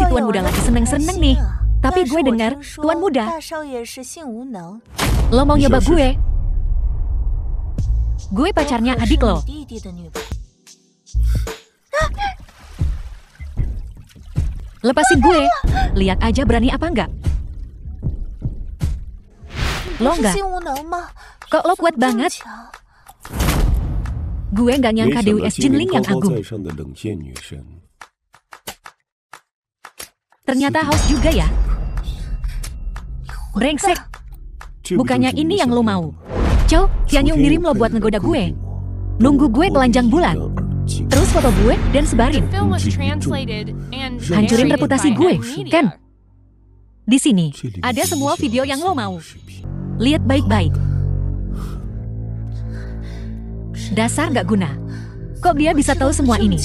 Tuan Muda lagi seneng-seneng nih. Tapi gue dengar, Tuan Muda, lo mau nyoba gue? Gue pacarnya adik lo. Lepasin gue. Lihat aja berani apa enggak. Lo enggak? Kok lo kuat banget? Gue nggak nyangka Dewi Es Jinling yang agung. Ternyata haus juga ya. Brengsek. Bukannya ini yang lo mau. Chow, Tianyu ngirim lo buat ngegoda gue. Nunggu gue telanjang bulat. Terus foto gue dan sebarin. Hancurin reputasi gue, kan? Di sini, ada semua video yang lo mau. Lihat baik-baik. Dasar gak guna. Kok dia bisa tahu semua ini?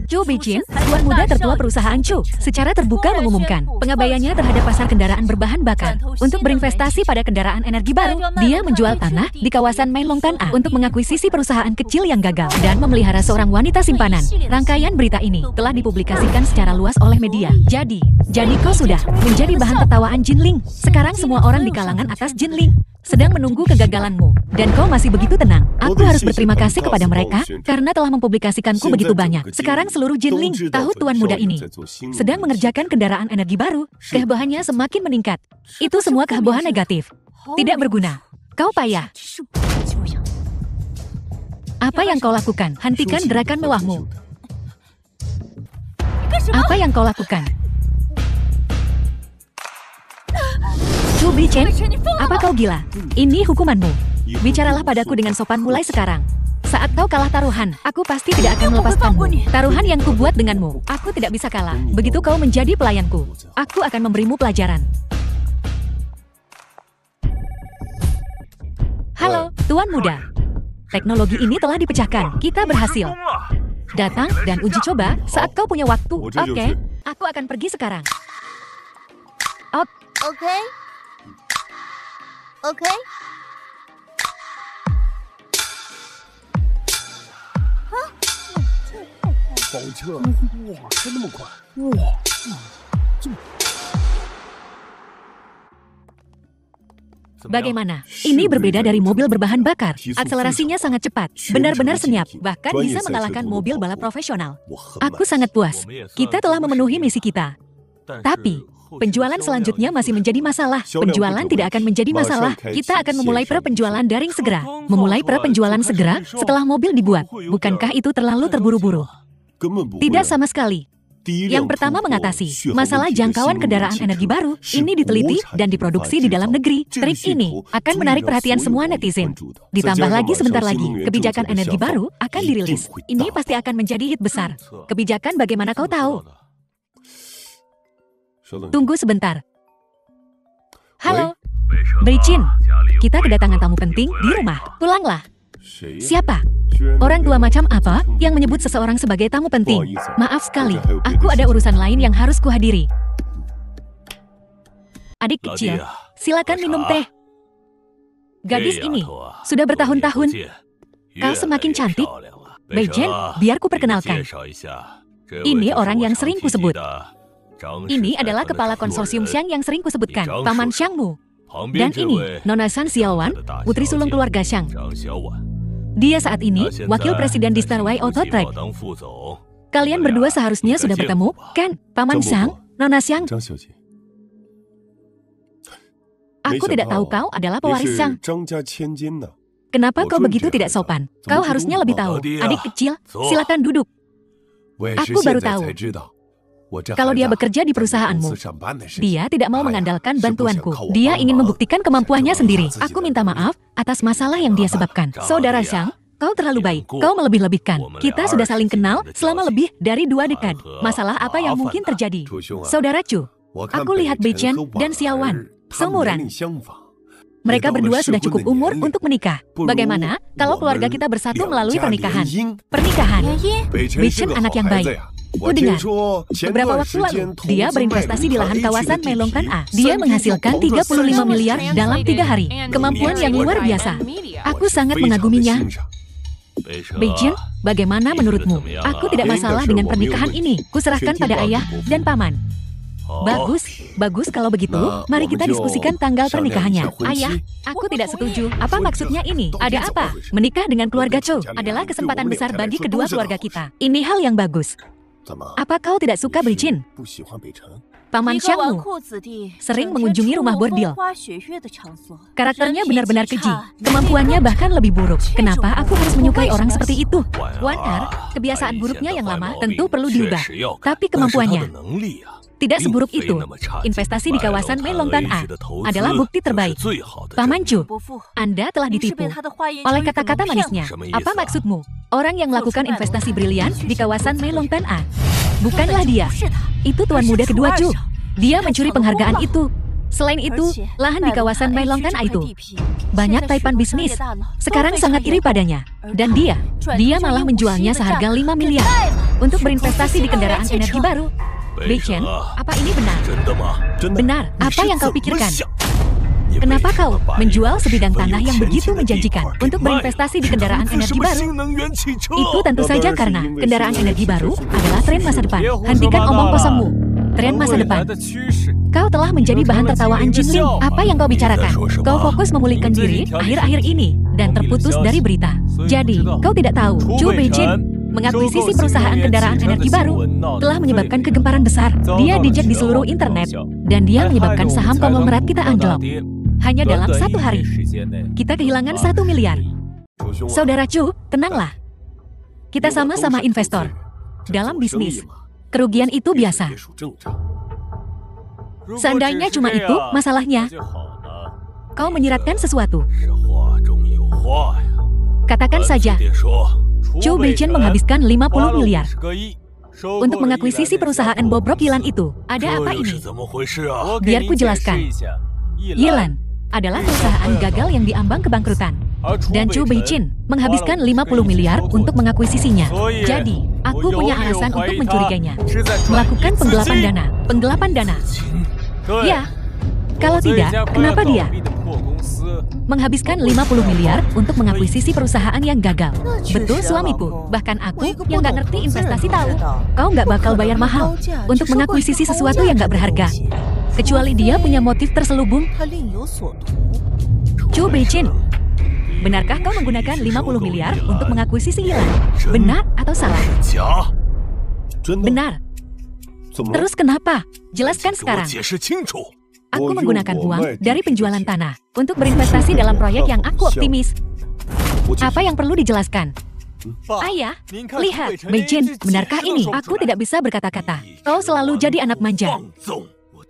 Zhou Beijing, Tuan Muda tertua perusahaan Chu, secara terbuka mengumumkan pengabaiannya terhadap pasar kendaraan berbahan bakar. Untuk berinvestasi pada kendaraan energi baru, dia menjual tanah di kawasan Meilong Tanah untuk mengakuisisi perusahaan kecil yang gagal dan memelihara seorang wanita simpanan. Rangkaian berita ini telah dipublikasikan secara luas oleh media. Jadi kau sudah menjadi bahan tertawaan Jinling. Sekarang semua orang di kalangan atas Jinling sedang menunggu kegagalanmu. Dan kau masih begitu tenang. Aku harus berterima kasih kepada mereka karena telah mempublikasikanku begitu banyak. Sekarang seluruh Jinling tahu Tuan Muda ini sedang mengerjakan kendaraan energi baru. Kehebohannya semakin meningkat. Itu semua kehebohan negatif. Tidak berguna. Kau payah. Apa yang kau lakukan? Hentikan gerakan mewahmu. Apa yang kau lakukan? Zhou Beijing, apa kau gila? Ini hukumanmu. Bicaralah padaku dengan sopan mulai sekarang. Saat kau kalah taruhan, aku pasti tidak akan melepaskanmu. Taruhan yang kubuat denganmu, aku tidak bisa kalah. Begitu kau menjadi pelayanku, aku akan memberimu pelajaran. Halo, Tuan Muda. Teknologi ini telah dipecahkan. Kita berhasil. Datang dan uji coba saat kau punya waktu. Oke, aku akan pergi sekarang. Oke. 跑车，哇，开那么快，哇，这。 Bagaimana? Ini berbeda dari mobil berbahan bakar. Akselerasinya sangat cepat, benar-benar senyap, bahkan bisa mengalahkan mobil balap profesional. Aku sangat puas. Kita telah memenuhi misi kita. Tapi, penjualan selanjutnya masih menjadi masalah. Penjualan tidak akan menjadi masalah. Kita akan memulai pra-penjualan daring segera. Memulai pra-penjualan segera setelah mobil dibuat. Bukankah itu terlalu terburu-buru? Tidak sama sekali. Yang pertama mengatasi masalah jangkauan kendaraan energi baru. Ini diteliti dan diproduksi di dalam negeri. Trik ini akan menarik perhatian semua netizen. Ditambah lagi sebentar lagi, kebijakan energi baru akan dirilis. Ini pasti akan menjadi hit besar. Kebijakan bagaimana kau tahu? Tunggu sebentar. Halo, Beijing. Kita kedatangan tamu penting di rumah. Pulanglah. Siapa? Orang tua macam apa yang menyebut seseorang sebagai tamu penting? Maaf sekali, aku ada urusan lain yang harus kuhadiri. Adik kecil, silakan minum teh. Gadis ini sudah bertahun-tahun. Kau semakin cantik. Beijing, biar ku perkenalkan. Ini orang yang sering kusebut. Ini adalah kepala konsorsium Xiang yang sering kusebutkan, Paman Xiangmu. Dan ini, Nona San Xiaowan, putri sulung keluarga Xiang. Dia saat ini wakil presiden di Starway Auto Track. Kalian berdua seharusnya sudah bertemu, kan? Paman Xiang, Nona Xiang. Aku tidak tahu kau adalah pewaris Xiang. Kenapa kau begitu tidak sopan? Kau harusnya lebih tahu. Adik kecil, silakan duduk. Aku baru tahu. Kalau dia bekerja di perusahaanmu, dia tidak mau mengandalkan bantuanku. Dia ingin membuktikan kemampuannya sendiri. Aku minta maaf atas masalah yang dia sebabkan. Saudara Xiang, kau terlalu baik. Kau melebih-lebihkan. Kita sudah saling kenal selama lebih dari 2 dekade. Masalah apa yang mungkin terjadi? Saudara Chu, aku lihat Beijing dan Xiaowan seumuran. Mereka berdua sudah cukup umur untuk menikah. Bagaimana kalau keluarga kita bersatu melalui pernikahan? Pernikahan. Beijing anak yang baik. Kudengar, beberapa waktu lalu, dia berinvestasi di lahan kawasan Meilong Tanah. Dia menghasilkan 35 miliar dalam 3 hari. Kemampuan yang luar biasa. Aku sangat mengaguminya. Beijing, bagaimana menurutmu? Aku tidak masalah dengan pernikahan ini. Kuserahkan pada ayah dan paman. Bagus kalau begitu, mari kita diskusikan tanggal pernikahannya. Ayah, aku tidak setuju. Apa maksudnya ini? Ada apa? Menikah dengan keluarga Chou adalah kesempatan besar bagi kedua keluarga kita. Ini hal yang bagus. Apa kau tidak suka Beijing? Paman Xiangmu sering mengunjungi rumah bordil. Karakternya benar-benar keji. Kemampuannya bahkan lebih buruk. Kenapa aku harus menyukai orang seperti itu? Wan Er, kebiasaan buruknya yang lama tentu perlu diubah. Tapi kemampuannya tidak seburuk itu. Investasi di kawasan Meilongtan A adalah bukti terbaik. Paman Chu, Anda telah ditipu oleh kata-kata manisnya. Apa maksudmu? Orang yang melakukan investasi brilian di kawasan Meilongtan A bukanlah dia. Itu tuan muda kedua Chu. Dia mencuri penghargaan itu. Selain itu, lahan di kawasan Meilongtan A itu banyak taipan bisnis. Sekarang sangat iri padanya. Dan dia malah menjualnya seharga 5 miliar untuk berinvestasi di kendaraan energi baru. Beichen, apa ini benar? Benar, apa yang kau pikirkan? Kenapa kau menjual sebidang tanah yang begitu menjanjikan untuk berinvestasi di kendaraan energi baru? Itu tentu saja karena kendaraan energi baru adalah tren masa depan. Hentikan omong kosongmu. Tren masa depan. Kau telah menjadi bahan tertawaan Jinling. Apa yang kau bicarakan? Kau fokus memulihkan diri akhir-akhir ini dan terputus dari berita. Jadi, kau tidak tahu, Chu Beijing mengakuisisi perusahaan kendaraan energi baru telah menyebabkan kegemparan besar. Dia dijak di seluruh internet dan dia menyebabkan saham konglomerat kita anjlok. Hanya dalam 1 hari, kita kehilangan 1 miliar. Saudara Chu, tenanglah. Kita sama-sama investor dalam bisnis. Kerugian itu biasa. Seandainya cuma itu masalahnya, kau menyiratkan sesuatu. Katakan saja, Chu Beijing menghabiskan 50 miliar untuk mengakuisisi perusahaan bobrok Yilan itu. Ada apa ini? Biar ku jelaskan. Yilan adalah perusahaan gagal yang diambang kebangkrutan. Dan Chu Beijing menghabiskan 50 miliar untuk mengakuisisinya. Jadi, aku punya alasan untuk mencurigainya. Melakukan penggelapan dana. Ya, kalau tidak, kenapa dia menghabiskan 50 miliar untuk mengakuisisi perusahaan yang gagal? Betul suamiku, bahkan aku yang gak ngerti investasi tahu. Kau gak bakal bayar mahal untuk mengakuisisi sesuatu yang gak berharga. Kecuali dia punya motif terselubung. Chu Beijing, benarkah kau menggunakan 50 miliar untuk mengakuisisi Yilan? Benar atau salah? Benar. Terus kenapa? Jelaskan sekarang. Aku menggunakan uang dari penjualan tanah untuk berinvestasi dalam proyek yang aku optimis. Apa yang perlu dijelaskan? Ayah, lihat, Beijing, benarkah ini? Aku tidak bisa berkata-kata. Kau selalu jadi anak manja.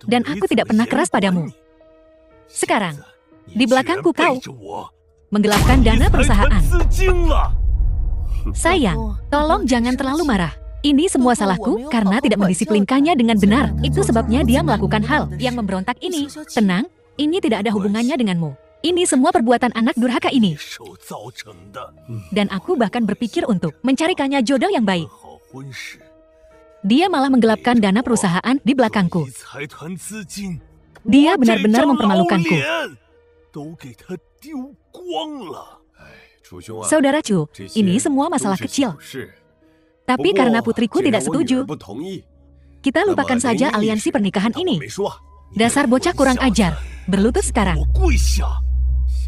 Dan aku tidak pernah keras padamu. Sekarang, di belakangku kau menggelapkan dana perusahaan. Sayang, tolong jangan terlalu marah. Ini semua salahku karena tidak mendisiplinkannya dengan benar. Itu sebabnya dia melakukan hal yang memberontak ini. Tenang, ini tidak ada hubungannya denganmu. Ini semua perbuatan anak durhaka ini. Dan aku bahkan berpikir untuk mencarikannya jodoh yang baik. Dia malah menggelapkan dana perusahaan di belakangku. Dia benar-benar mempermalukanku. Saudara Chu, ini semua masalah kecil. Tapi karena putriku tidak setuju, kita lupakan saja aliansi pernikahan ini. Dasar bocah kurang ajar, berlutut sekarang.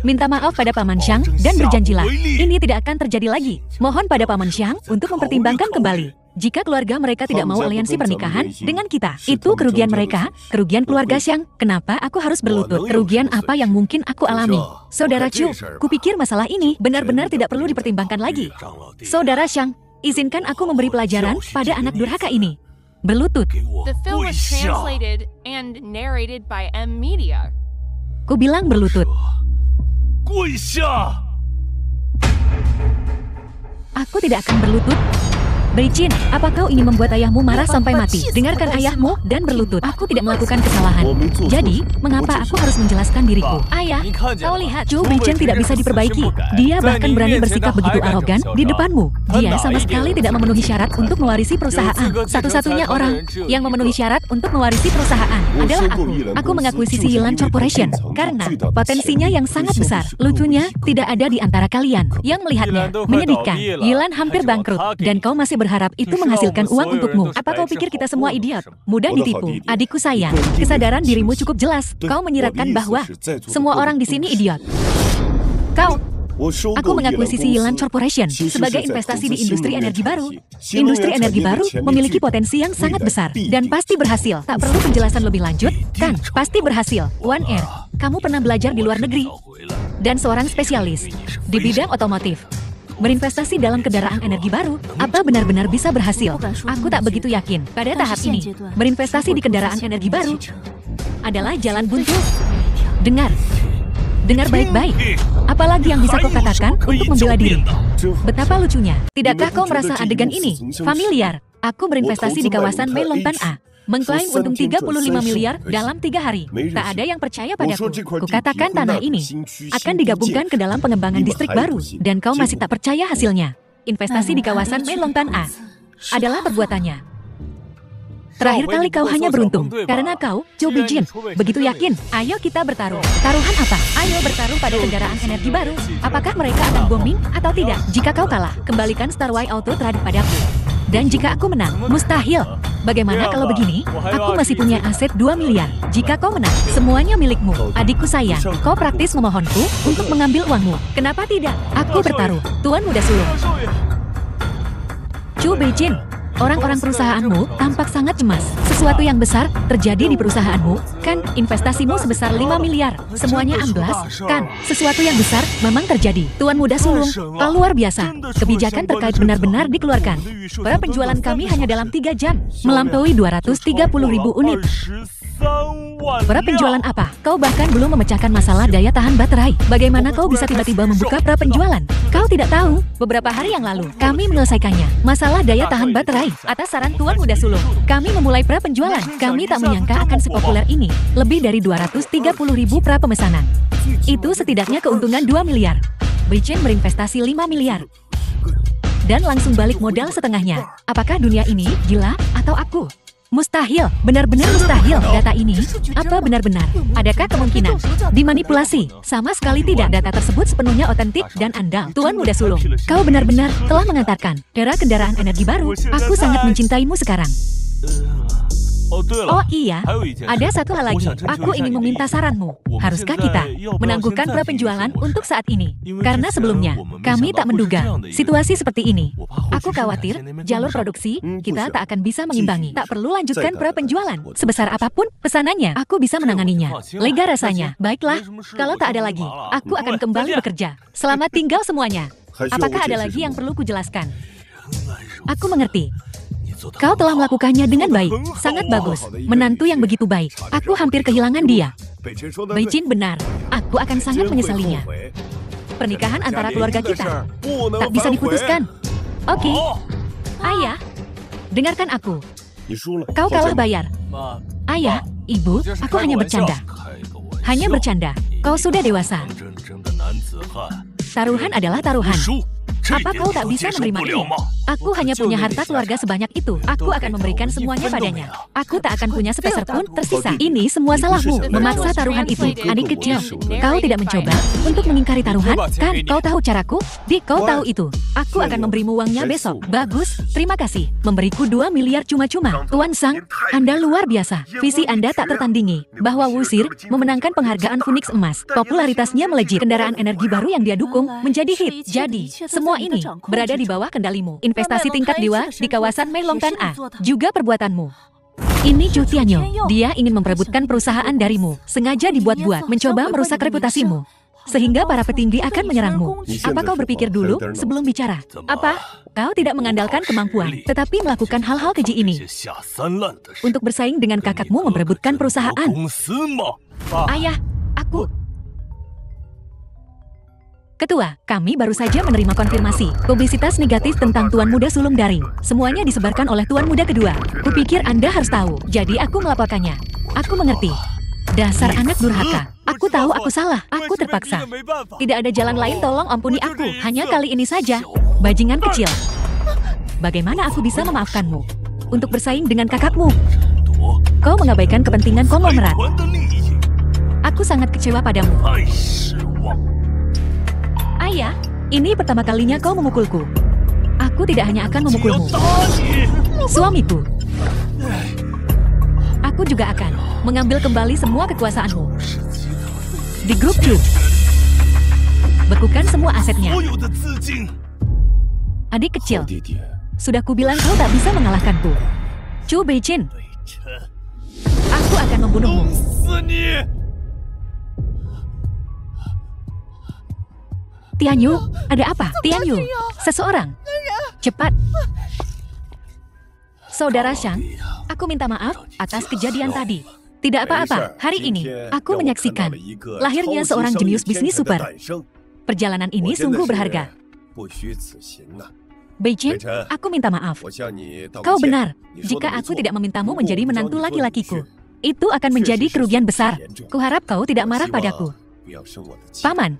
Minta maaf pada Paman Xiang dan berjanjilah, ini tidak akan terjadi lagi. Mohon pada Paman Xiang untuk mempertimbangkan kembali. Jika keluarga mereka tidak mau aliansi pernikahan dengan kita, itu kerugian mereka, kerugian keluarga Xiang. Kenapa aku harus berlutut? Kerugian apa yang mungkin aku alami? Saudara Chu, kupikir masalah ini benar-benar tidak perlu dipertimbangkan lagi. Saudara Xiang, izinkan aku memberi pelajaran pada anak durhaka ini. Berlutut. The film was translated and narrated by M Media. Ku bilang berlutut. Aku tidak akan berlutut. Beijing, apa kau ingin membuat ayahmu marah sampai mati? Dengarkan ayahmu dan berlutut. Aku tidak melakukan kesalahan. Jadi, mengapa aku harus menjelaskan diriku? Ayah, kau lihat, Chu Beijing tidak bisa diperbaiki. Dia bahkan berani bersikap begitu arogan di depanmu. Dia sama sekali tidak memenuhi syarat untuk mewarisi perusahaan. Satu-satunya orang yang memenuhi syarat untuk mewarisi perusahaan adalah aku. Aku mengakuisisi Yilan Corporation karena potensinya yang sangat besar. Lucunya, tidak ada di antara kalian yang melihatnya. Menyedihkan. Yilan hampir bangkrut dan kau masih berharap itu menghasilkan uang untukmu. Apa kau pikir kita semua idiot? Mudah ditipu. Adikku sayang, kesadaran dirimu cukup jelas. Kau menyiratkan bahwa semua orang di sini idiot. Aku mengakuisisi Yilan Corporation sebagai investasi di industri energi baru. Industri energi baru memiliki potensi yang sangat besar dan pasti berhasil. Tak perlu penjelasan lebih lanjut, kan? Pasti berhasil. One Air, kamu pernah belajar di luar negeri dan seorang spesialis di bidang otomotif. Berinvestasi dalam kendaraan energi baru, apa benar-benar bisa berhasil? Aku tak begitu yakin. Pada tahap ini, berinvestasi di kendaraan energi baru adalah jalan buntu. Dengar baik-baik. Apalagi yang bisa kau katakan untuk membela diri? Betapa lucunya. Tidakkah kau merasa adegan ini familiar? Aku berinvestasi di kawasan Meilongtan A. Mengklaim untung 35 miliar dalam 3 hari. Tak ada yang percaya padaku. Kukatakan tanah ini akan digabungkan ke dalam pengembangan distrik baru. Dan kau masih tak percaya hasilnya. Investasi di kawasan Meilongtan A adalah perbuatannya. Terakhir kali kau hanya beruntung, karena kau, Zhou Beijing, begitu yakin. Ayo kita bertaruh. Taruhan apa? Ayo bertaruh pada kendaraan energi baru. Apakah mereka akan booming atau tidak? Jika kau kalah, kembalikan Starway Auto Trade padaku. Dan jika aku menang, mustahil. Bagaimana kalau begini? Aku masih punya aset 2 miliar. Jika kau menang, semuanya milikmu. Adikku sayang, kau praktis memohonku untuk mengambil uangmu. Kenapa tidak? Aku bertaruh. Tuan Muda Sulung. Zhou Beijing. Orang-orang perusahaanmu tampak sangat cemas. Sesuatu yang besar terjadi di perusahaanmu, kan? Investasimu sebesar 5 miliar. Semuanya amblas, kan? Sesuatu yang besar memang terjadi. Tuan Muda Sulung, kau luar biasa. Kebijakan terkait benar-benar dikeluarkan. Para penjualan kami hanya dalam 3 jam melampaui 230.000 unit. Pra penjualan apa? Kau bahkan belum memecahkan masalah daya tahan baterai. Bagaimana kau bisa tiba-tiba membuka pra penjualan? Kau tidak tahu, beberapa hari yang lalu kami menyelesaikannya. Masalah daya tahan baterai. Atas saran Tuan Muda Sulung, kami memulai pra penjualan. Kami tak menyangka akan sepopuler ini. Lebih dari 230.000 pra pemesanan. Itu setidaknya keuntungan 2 miliar. Beijing berinvestasi 5 miliar. Dan langsung balik modal setengahnya. Apakah dunia ini gila atau aku? Mustahil, benar-benar mustahil. Data ini, apa benar-benar? Adakah kemungkinan dimanipulasi? Sama sekali tidak. Data tersebut sepenuhnya otentik dan andal. Tuan Muda Sulung, kau benar-benar telah mengantarkan era kendaraan energi baru. Aku sangat mencintaimu sekarang. Oh iya, ada satu hal lagi. Aku ingin meminta saranmu. Haruskah kita menangguhkan pra penjualan untuk saat ini? Karena sebelumnya, kami tak menduga situasi seperti ini. Aku khawatir jalur produksi kita tak akan bisa mengimbangi. Tak perlu lanjutkan pra penjualan. Sebesar apapun pesanannya, aku bisa menanganinya. Lega rasanya. Baiklah, kalau tak ada lagi, aku akan kembali bekerja. Selamat tinggal semuanya. Apakah ada lagi yang perlu kujelaskan? Aku mengerti. Kau telah melakukannya dengan baik. Sangat bagus. Menantu yang begitu baik. Aku hampir kehilangan dia. Beijing benar. Aku akan sangat menyesalinya. Pernikahan antara keluarga kita tak bisa diputuskan. Oke. Ayah, dengarkan aku. Kau kalah bayar. Ayah, ibu, aku hanya bercanda. Hanya bercanda. Kau sudah dewasa. Taruhan adalah taruhan. Apa kau tak bisa menerima ini? Aku hanya punya harta keluarga sebanyak itu. Aku akan memberikan semuanya padanya. Aku tak akan punya sepeser pun tersisa. Ini semua salahmu, memaksa taruhan itu. Adik kecil, kau tidak mencoba untuk mengingkari taruhan, kan? Kau tahu caraku? Kau tahu itu. Aku akan memberimu uangnya besok. Bagus, terima kasih. Memberiku 2 miliar cuma-cuma. Tuan Sang, Anda luar biasa. Visi Anda tak tertandingi. Bahwa Wusir memenangkan penghargaan Phoenix Emas. Popularitasnya melejit. Kendaraan energi baru yang dia dukung menjadi hit. Jadi, semua ini berada di bawah kendalimu. Investasi tingkat dewa di kawasan Meilongtan A. Juga perbuatanmu. Ini Zhu Tianyo. Dia ingin memperebutkan perusahaan darimu. Sengaja dibuat-buat, mencoba merusak reputasimu. Sehingga para petinggi akan menyerangmu. Apa kau berpikir dulu sebelum bicara? Apa? Kau tidak mengandalkan kemampuan, tetapi melakukan hal-hal keji ini. Untuk bersaing dengan kakakmu memperebutkan perusahaan. Ayah, aku... Ketua, kami baru saja menerima konfirmasi. Publisitas negatif tentang Tuan Muda Sulung daring. Semuanya disebarkan oleh Tuan Muda kedua. Kupikir Anda harus tahu. Jadi aku melaporkannya. Aku mengerti. Dasar anak durhaka. Aku tahu aku salah. Aku terpaksa. Tidak ada jalan lain, tolong ampuni aku. Hanya kali ini saja. Bajingan kecil. Bagaimana aku bisa memaafkanmu? Untuk bersaing dengan kakakmu. Kau mengabaikan kepentingan konglomerat. Aku sangat kecewa padamu. Ayah, ini pertama kalinya kau memukulku. Aku tidak hanya akan memukulmu, suamiku. Aku juga akan mengambil kembali semua kekuasaanmu. Di grup Q, bekukan semua asetnya. Adik kecil, sudah kubilang kau tak bisa mengalahkanku. Chu Beijin, aku akan membunuhmu. Tianyu, ada apa? Tianyu, seseorang. Cepat. Saudara Shang, aku minta maaf atas kejadian tadi. Tidak apa-apa, hari ini aku menyaksikan lahirnya seorang jenius bisnis super. Perjalanan ini sungguh berharga. Beijing, aku minta maaf. Kau benar, jika aku tidak memintamu menjadi menantu laki-lakiku. Itu akan menjadi kerugian besar. Kuharap kau tidak marah padaku. Paman,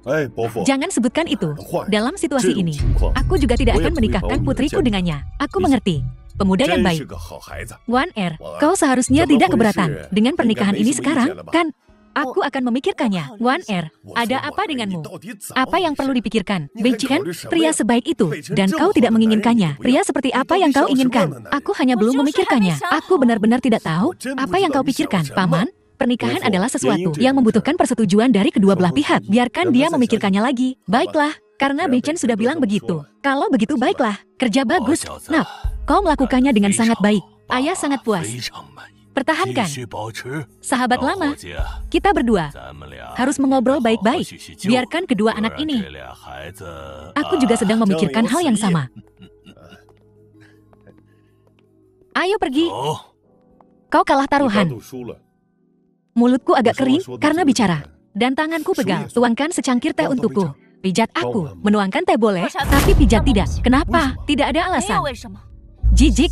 jangan sebutkan itu. Dalam situasi ini, aku juga tidak akan menikahkan putriku dengannya. Aku mengerti. Pemuda yang baik. Wan Er, kau seharusnya tidak keberatan dengan pernikahan ini sekarang, kan? Aku akan memikirkannya. Wan Er, ada apa denganmu? Apa yang perlu dipikirkan? Beijing, pria sebaik itu, dan kau tidak menginginkannya. Pria seperti apa yang kau inginkan? Aku hanya belum memikirkannya. Aku benar-benar tidak tahu apa yang kau pikirkan, Paman. Pernikahan adalah sesuatu yang membutuhkan persetujuan dari kedua belah pihak. Biarkan dia memikirkannya lagi. Baiklah, karena Beijing sudah bilang begitu. Kalau begitu baiklah, kerja bagus. Nah, kau melakukannya dengan sangat baik. Ayah sangat puas. Pertahankan. Sahabat lama, kita berdua harus mengobrol baik-baik. Biarkan kedua anak ini. Aku juga sedang memikirkan hal yang sama. Ayo pergi. Kau kalah taruhan. Mulutku agak kering karena bicara. Dan tanganku pegal. Tuangkan secangkir teh untukku. Pijat aku. Menuangkan teh boleh, tapi pijat tidak. Kenapa? Tidak ada alasan. Jijik.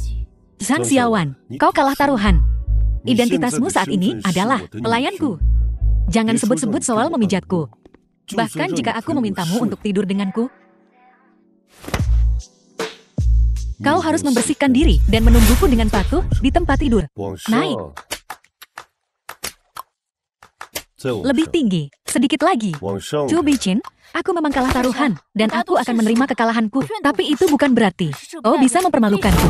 Zhang Xiaowan, kau kalah taruhan. Identitasmu saat ini adalah pelayanku. Jangan sebut-sebut soal memijatku. Bahkan jika aku memintamu untuk tidur denganku, kau harus membersihkan diri dan menungguku dengan patuh di tempat tidur. Naik. Lebih tinggi, sedikit lagi. Chu Beijing, aku memang kalah taruhan, dan aku akan menerima kekalahanku. Tapi itu bukan berarti kau bisa mempermalukanku.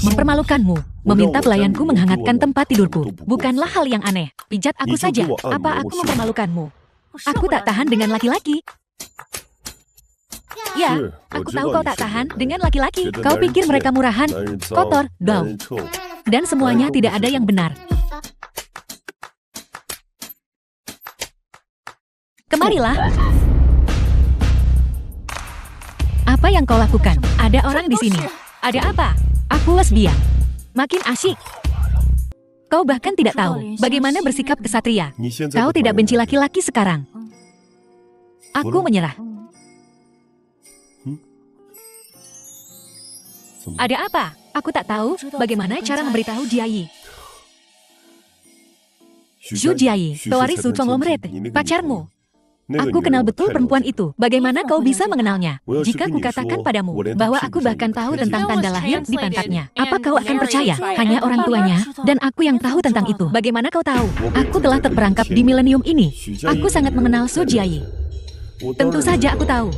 Mempermalukanmu, meminta pelayanku menghangatkan tempat tidurku. Bukanlah hal yang aneh. Pijat aku saja. Apa aku mempermalukanmu? Aku tak tahan dengan laki-laki. Ya, aku tahu kau tak tahan dengan laki-laki. Kau pikir mereka murahan, kotor, bau. Dan semuanya tidak ada yang benar. Kemarilah. Apa yang kau lakukan? Ada orang di sini. Ada apa? Aku lesbian. Makin asyik. Kau bahkan tidak tahu bagaimana bersikap kesatria. Kau tidak benci laki-laki sekarang. Aku menyerah. Ada apa? Aku tak tahu bagaimana cara memberitahu Jiayi. Zhu Jiayi, pewaris Zhu Conglomerate, pacarmu. Aku kenal betul perempuan itu. Bagaimana kau bisa mengenalnya? Jika kukatakan padamu bahwa aku bahkan tahu tentang tanda lahir di pantatnya, apa kau akan percaya? Hanya orang tuanya dan aku yang tahu tentang itu. Bagaimana kau tahu? Aku telah terperangkap di milenium ini. Aku sangat mengenal Zhu Jiayi. Tentu saja aku tahu.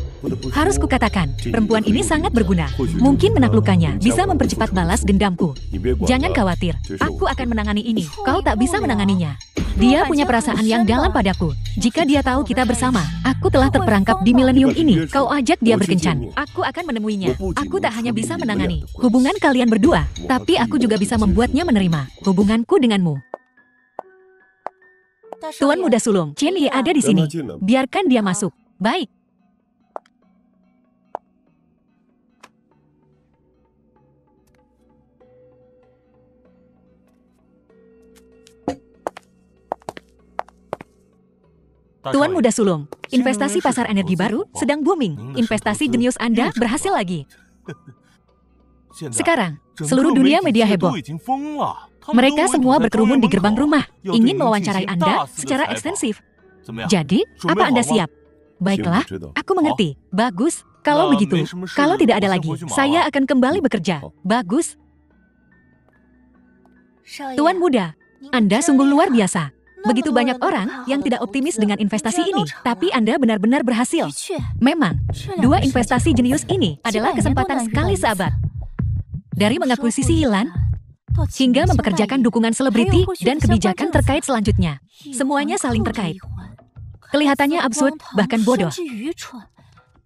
Harus kukatakan, perempuan ini sangat berguna. Mungkin menaklukkannya bisa mempercepat balas dendamku. Jangan khawatir, aku akan menangani ini. Kau tak bisa menanganinya. Dia punya perasaan yang dalam padaku. Jika dia tahu kita bersama, aku telah terperangkap di milenium ini. Kau ajak dia berkencan. Aku akan menemuinya. Aku tak hanya bisa menangani hubungan kalian berdua, tapi aku juga bisa membuatnya menerima hubunganku denganmu. Tuan Muda Sulung, Chen Yi ada di sini. Biarkan dia masuk. Baik. Tuan Muda Sulung, investasi pasar energi baru sedang booming. Investasi jenius Anda berhasil lagi. Sekarang, seluruh dunia media heboh. Mereka semua berkerumun di gerbang rumah, ingin mewawancarai Anda secara ekstensif. Jadi, apa Anda siap? Baiklah, aku mengerti. Bagus, kalau begitu, kalau tidak ada lagi, saya akan kembali bekerja. Bagus. Tuan Muda, Anda sungguh luar biasa. Begitu banyak orang yang tidak optimis dengan investasi ini, tapi Anda benar-benar berhasil. Memang, dua investasi jenius ini adalah kesempatan sekali sahabat. Dari mengakuisisi Hilan, hingga mempekerjakan dukungan selebriti dan kebijakan terkait selanjutnya. Semuanya saling terkait. Kelihatannya absurd, bahkan bodoh.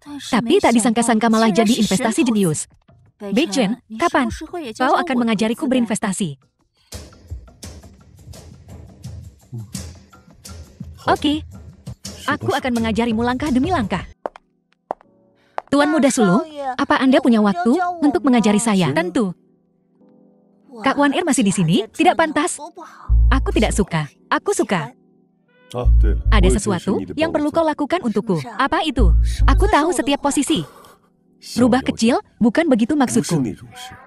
Tapi tak disangka-sangka malah jadi investasi jenius. Beijing, kapan kau akan mengajariku berinvestasi? Oke, aku akan mengajarimu langkah demi langkah. Tuan Muda Sulung, apa Anda punya waktu untuk mengajari saya? Tentu. Kak Wan Er masih di sini? Tidak pantas. Aku tidak suka. Aku suka. Ada sesuatu yang perlu kau lakukan untukku. Apa itu? Aku tahu setiap posisi. Rubah kecil, bukan begitu maksudku.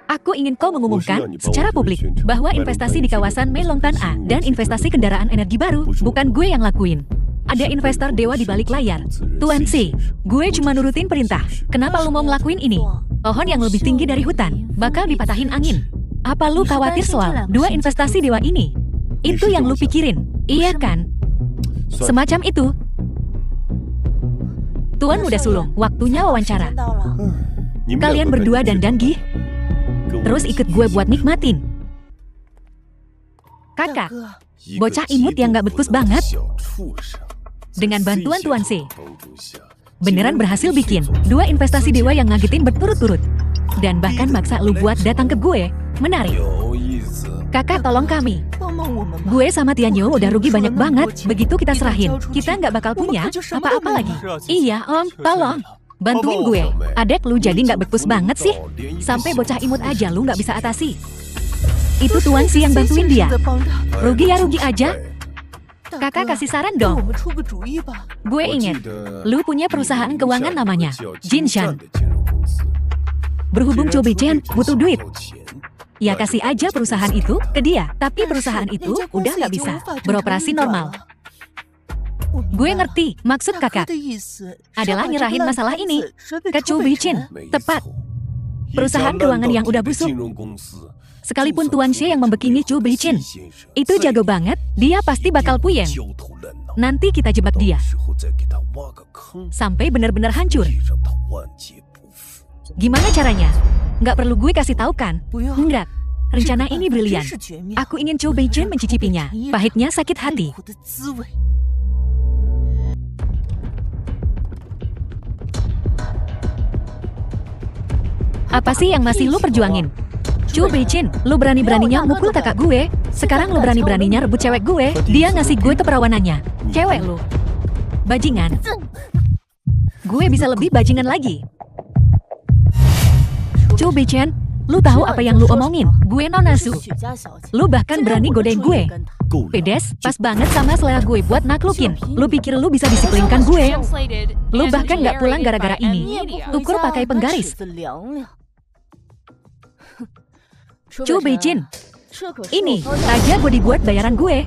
Aku ingin kau mengumumkan secara publik bahwa investasi di kawasan Melongtan A dan investasi kendaraan energi baru bukan gue yang lakuin. Ada investor dewa di balik layar. Tuan C, gue cuma nurutin perintah. Kenapa lu mau ngelakuin ini? Pohon yang lebih tinggi dari hutan bakal dipatahin angin. Apa lu khawatir soal dua investasi dewa ini? Itu yang lu pikirin, iya kan? Semacam itu. Tuan Muda Sulung, waktunya wawancara. Kalian berdua dandan gih. Terus ikut gue buat nikmatin. Kakak, bocah imut yang gak becus banget. Dengan bantuan Tuan C, beneran berhasil bikin dua investasi dewa yang ngagetin berturut-turut. Dan bahkan maksa lu buat datang ke gue. Menarik. Kakak tolong kami. Gue sama Tianyo udah rugi banyak banget. Begitu kita serahin, kita nggak bakal punya apa-apa lagi. Iya om, tolong. Bantuin gue. Adek lu jadi nggak becus banget sih. Sampai bocah imut aja lu nggak bisa atasi. Itu Tuan Si yang bantuin dia. Rugi ya rugi aja. Kakak kasih saran dong. Gue inget, lu punya perusahaan keuangan namanya Jinshan. Berhubung Cho Beichen butuh duit, ya kasih aja perusahaan itu ke dia. Tapi perusahaan itu udah nggak bisa beroperasi normal. Gue ngerti maksud kakak adalah nyerahin masalah ini ke Cho Beichen. Tepat. Perusahaan keuangan yang udah busuk. Sekalipun Tuan Xie yang membekini Cho Beichen itu jago banget, dia pasti bakal puyeng. Nanti kita jebak dia sampai benar-benar hancur. Gimana caranya? Nggak perlu gue kasih tahu kan? Enggak. Rencana ini brilian. Aku ingin Cho Beichen mencicipinya. Pahitnya sakit hati. Apa sih yang masih lu perjuangin? Cho Beichen, lu berani-beraninya mukul kakak gue. Sekarang lu berani-beraninya rebut cewek gue. Dia ngasih gue keperawanannya. Cewek lu. Bajingan. Gue bisa lebih bajingan lagi. Cho Beichen, lu tahu apa yang lu omongin? Gue nonasu. Lu bahkan berani godain gue. Pedes, pas banget sama selera gue buat naklukin. Lu pikir lu bisa disiplinkan gue? Lu bahkan gak pulang gara-gara ini. Ukur pakai penggaris. Cho Beichen, ini aja gue dibuat bayaran gue.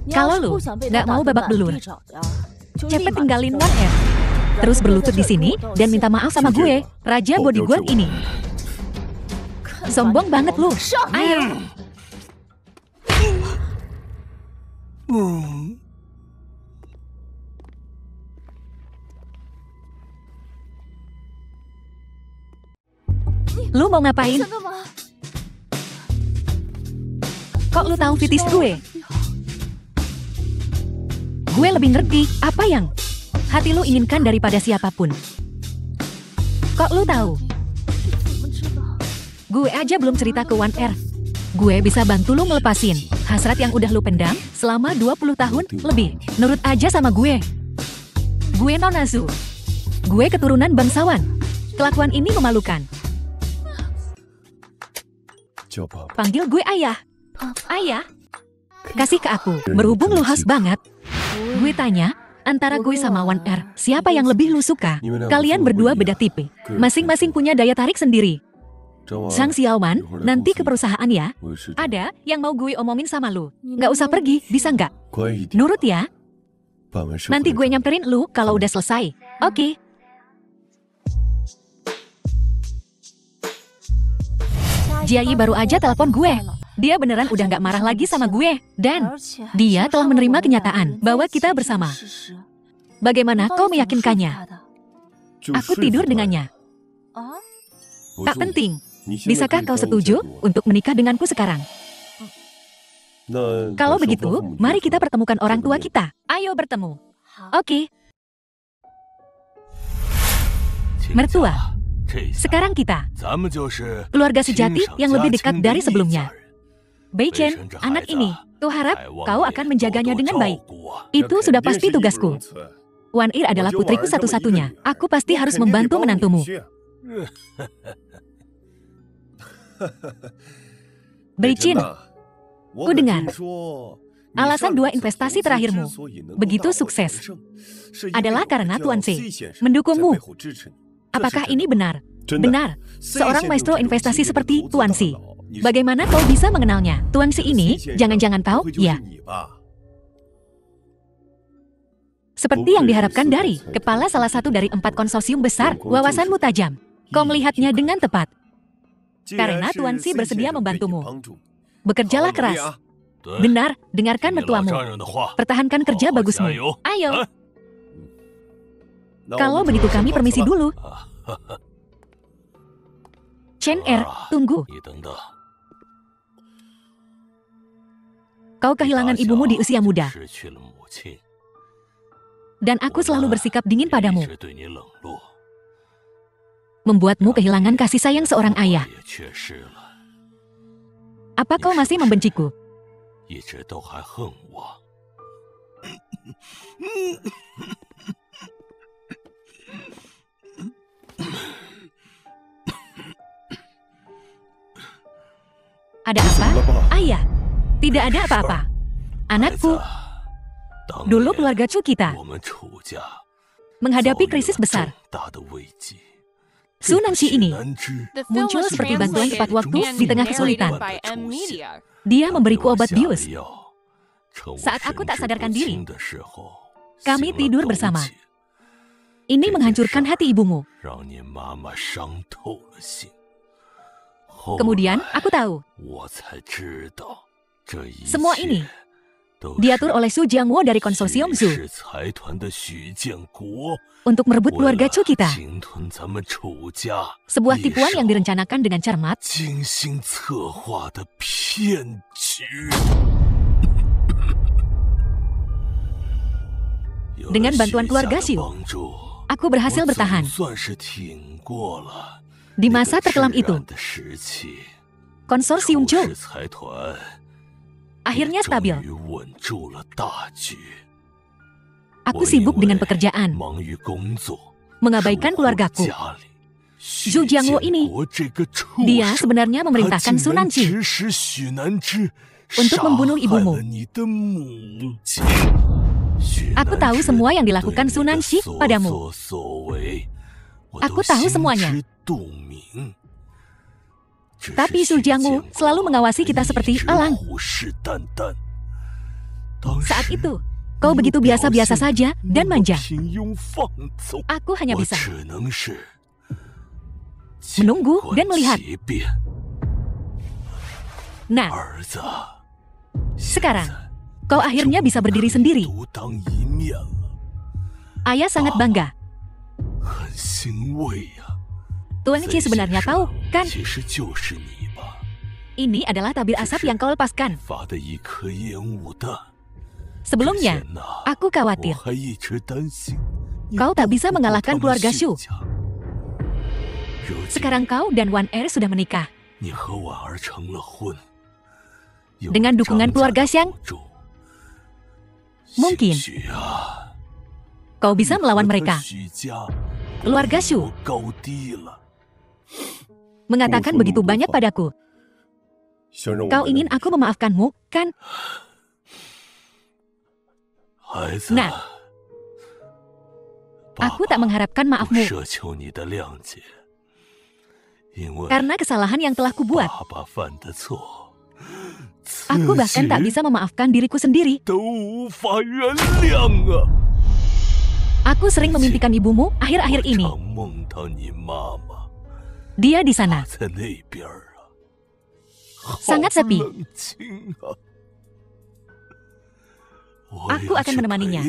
Kalau lu gak mau babak belur, cepet tinggalin Wan Er. Terus berlutut di sini dan minta maaf sama gue, Raja Bodyguard ini. Sombong banget lu. Ayo. Lu mau ngapain? Kok lu tahu fitis gue? Gue lebih ngerti apa yang hati lu inginkan daripada siapapun. Kok lu tahu? Gue aja belum cerita ke Wan Er. Gue bisa bantu lu ngelepasin hasrat yang udah lu pendam selama 20 tahun lebih. Nurut aja sama gue. Gue nonasu. Gue keturunan bangsawan. Kelakuan ini memalukan. Panggil gue ayah. Ayah. Kasih ke aku. Berhubung lu khas banget. Gue tanya, antara gue sama Wan Er, siapa yang lebih lu suka? Kalian berdua beda tipe. Masing-masing punya daya tarik sendiri. Sang Xiaoman, nanti ke perusahaan ya. Ada yang mau gue omongin sama lu. Nggak usah pergi, bisa nggak? Nurut ya. Nanti gue nyamperin lu kalau udah selesai. Oke. Jiayi baru aja telepon gue. Dia beneran udah gak marah lagi sama gue. Dan dia telah menerima kenyataan bahwa kita bersama. Bagaimana kau meyakinkannya? Aku tidur dengannya. Tak penting. Bisakah kau setuju untuk menikah denganku sekarang? Kalau begitu, mari kita pertemukan orang tua kita. Ayo bertemu. Oke. Mertua. Sekarang kita keluarga sejati yang lebih dekat dari sebelumnya. Beichen, anak ini, kuharap kau akan menjaganya dengan baik. Itu sudah pasti tugasku. Wan Ir adalah putriku satu-satunya. Aku pasti harus membantu menantumu. Beichen, ku dengar alasan 2 investasi terakhirmu begitu sukses adalah karena Tuan C mendukungmu. Apakah ini benar? Benar. Seorang maestro investasi seperti Tuan C. Bagaimana kau bisa mengenalnya? Tuan C ini jangan-jangan tahu? Ya. Seperti yang diharapkan dari kepala salah satu dari 4 konsorsium besar, wawasanmu tajam. Kau melihatnya dengan tepat. Karena Tuan C bersedia membantumu. Bekerjalah keras. Benar, dengarkan mertuamu. Pertahankan kerja bagusmu. Ayo. Kalau begitu kami permisi dulu. Chen Er, tunggu. Kau kehilangan ibumu di usia muda. Dan aku selalu bersikap dingin padamu. Membuatmu kehilangan kasih sayang seorang ayah. Apa kau masih membenciku? Ada apa? Ayah, tidak ada apa-apa. Anakku, dulu keluarga Chu kita menghadapi krisis besar. Su Nanxi ini muncul seperti bantuan tepat waktu di tengah kesulitan. Dia memberiku obat bius. Saat aku tak sadarkan diri, kami tidur bersama. Ini menghancurkan hati ibumu. Kemudian aku tahu, semua ini diatur oleh Su Jiangwo dari konsorsium Su untuk merebut keluarga Chu kita. Sebuah tipuan yang direncanakan dengan cermat. Dengan bantuan keluarga Xiu, aku berhasil bertahan. Di masa terkelam itu, konsorsium Chu akhirnya stabil. Aku sibuk dengan pekerjaan, mengabaikan keluargaku. Zhu Jiangwo ini, dia sebenarnya memerintahkan Su Nanxi untuk membunuh ibumu. Aku tahu semua yang dilakukan Su Nanxi padamu. Aku tahu semuanya. Tapi Su Jiangwo selalu mengawasi kita seperti elang. Saat itu, kau begitu biasa-biasa saja dan manja. Aku hanya bisa menunggu dan melihat. Nah, sekarang kau akhirnya bisa berdiri sendiri. Ayah sangat bangga. Tuan Qi sebenarnya tahu, kan? Ini adalah tabir asap yang kau lepaskan. Sebelumnya, aku khawatir kau tak bisa mengalahkan keluarga Shu. Sekarang kau dan Wan Er sudah menikah. Dengan dukungan keluarga Xiang, mungkin kau bisa melawan mereka. Keluarga Shu mengatakan begitu banyak padaku. Kau ingin aku memaafkanmu, kan? Nah, aku tak mengharapkan maafmu karena kesalahan yang telah kubuat. Aku bahkan tak bisa memaafkan diriku sendiri. Aku sering memimpikan ibumu akhir-akhir ini. Dia di sana. Sangat sepi. Aku akan menemaninya.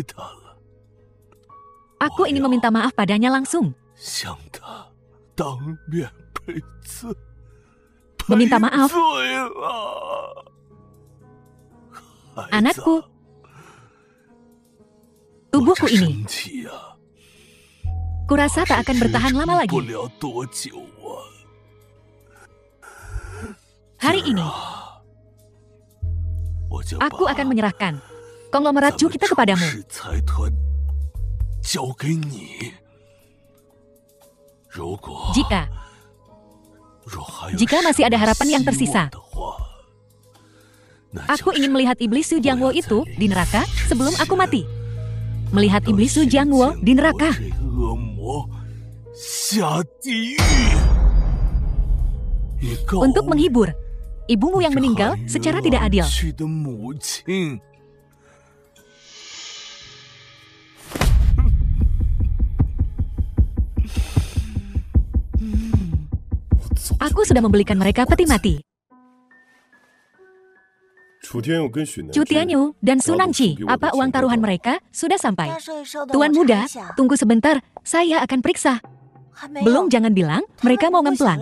Aku ingin meminta maaf padanya langsung. Meminta maaf. Anakku. Tubuhku ini. Kurasa tak akan bertahan lama lagi. Hari ini, aku akan menyerahkan konglomerat Chu kita kepadamu. Jika masih ada harapan yang tersisa, aku ingin melihat iblis Su Jiangwo itu di neraka sebelum aku mati. Melihat iblis Su Jiangwo di neraka. Untuk menghibur ibumu yang meninggal secara tidak adil. Aku sudah membelikan mereka peti mati. Chu Tianyu dan Su Nangqi, apa uang taruhan mereka sudah sampai? Tuan muda, tunggu sebentar, saya akan periksa. Belum, jangan bilang mereka mau ngemplang.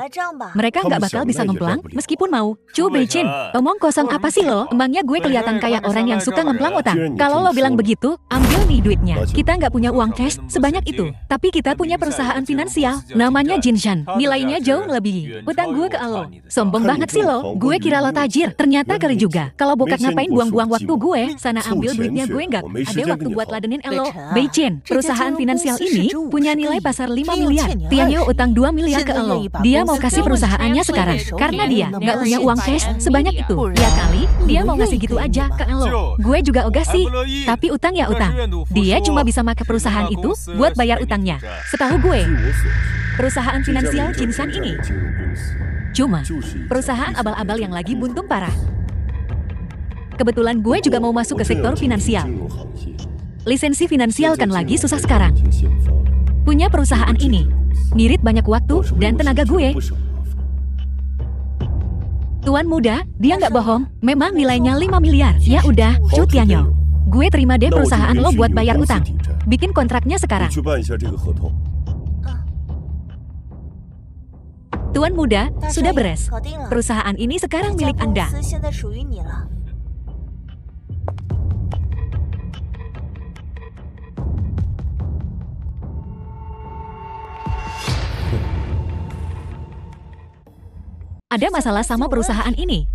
Mereka nggak bakal bisa ngemplang meskipun mau. Chu Beijin, omong kosong apa sih lo? Emangnya gue kelihatan kayak orang yang suka ngemplang otak? Kalau lo bilang begitu, ambil nih duitnya. Kita nggak punya uang cash sebanyak itu. Tapi kita punya perusahaan finansial, namanya Jinshan. Nilainya jauh melebihi utang gue ke lo. Sombong banget sih lo. Gue kira lo tajir, ternyata kali juga. Kalau bokap ngapain buang-buang waktu gue? Sana ambil duitnya, gue nggak ada waktu buat ladenin lo. Beijin, perusahaan finansial ini punya nilai pasar 5 miliar. Tianyu utang 2 miliar ke lo. Dia mau kasih perusahaannya sekarang karena dia nggak punya uang cash sebanyak itu. Ya kali, dia mau ngasih gitu aja ke lo. Gue juga ogah sih, tapi utang ya utang. Dia cuma bisa pakai perusahaan itu buat bayar utangnya. Setahu gue, perusahaan finansial Jinshan ini cuma perusahaan abal-abal yang lagi buntung parah. Kebetulan gue juga mau masuk ke sektor finansial. Lisensi finansial kan lagi susah sekarang. Punya perusahaan ini ngirit banyak waktu dan tenaga gue. Tuan muda, dia nggak bohong. Memang nilainya 5 miliar. Ya udah, Chu Tianyu. Gue terima deh perusahaan lo buat bayar utang. Bikin kontraknya sekarang. Tuan muda, sudah beres. Perusahaan ini sekarang milik Anda. Ada masalah sama perusahaan ini.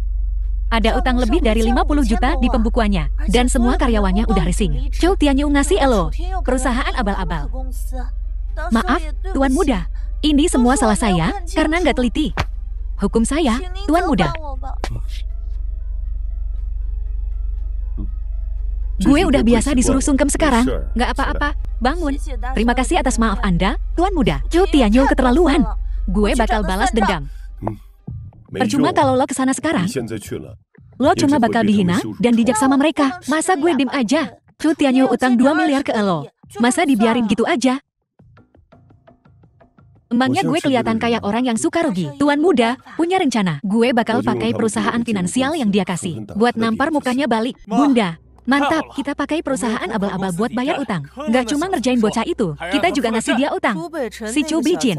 Ada utang lebih dari 50 juta di pembukuannya, dan semua karyawannya udah rising. Chu Tianyu ngasih elo, perusahaan abal-abal. Maaf, Tuan muda, ini semua salah saya karena nggak teliti. Hukum saya, Tuan muda. Gue udah biasa disuruh sungkem sekarang, nggak apa-apa, bangun. Terima kasih atas maaf Anda, Tuan muda. Chu Tianyu keterlaluan. Gue bakal balas dendam. Percuma kalau lo kesana sekarang. Lo cuma bakal dihina dan dijak sama mereka. Masa gue diem aja? Chu Tianyu utang 2 miliar ke lo. Masa dibiarin gitu aja? Emangnya gue kelihatan kayak orang yang suka rugi? Tuan muda, punya rencana. Gue bakal pakai perusahaan finansial yang dia kasih buat nampar mukanya balik. Bunda, mantap, kita pakai perusahaan abal-abal buat bayar utang. Nggak cuma ngerjain bocah itu, kita juga ngasih dia utang. Si Chu Beijin.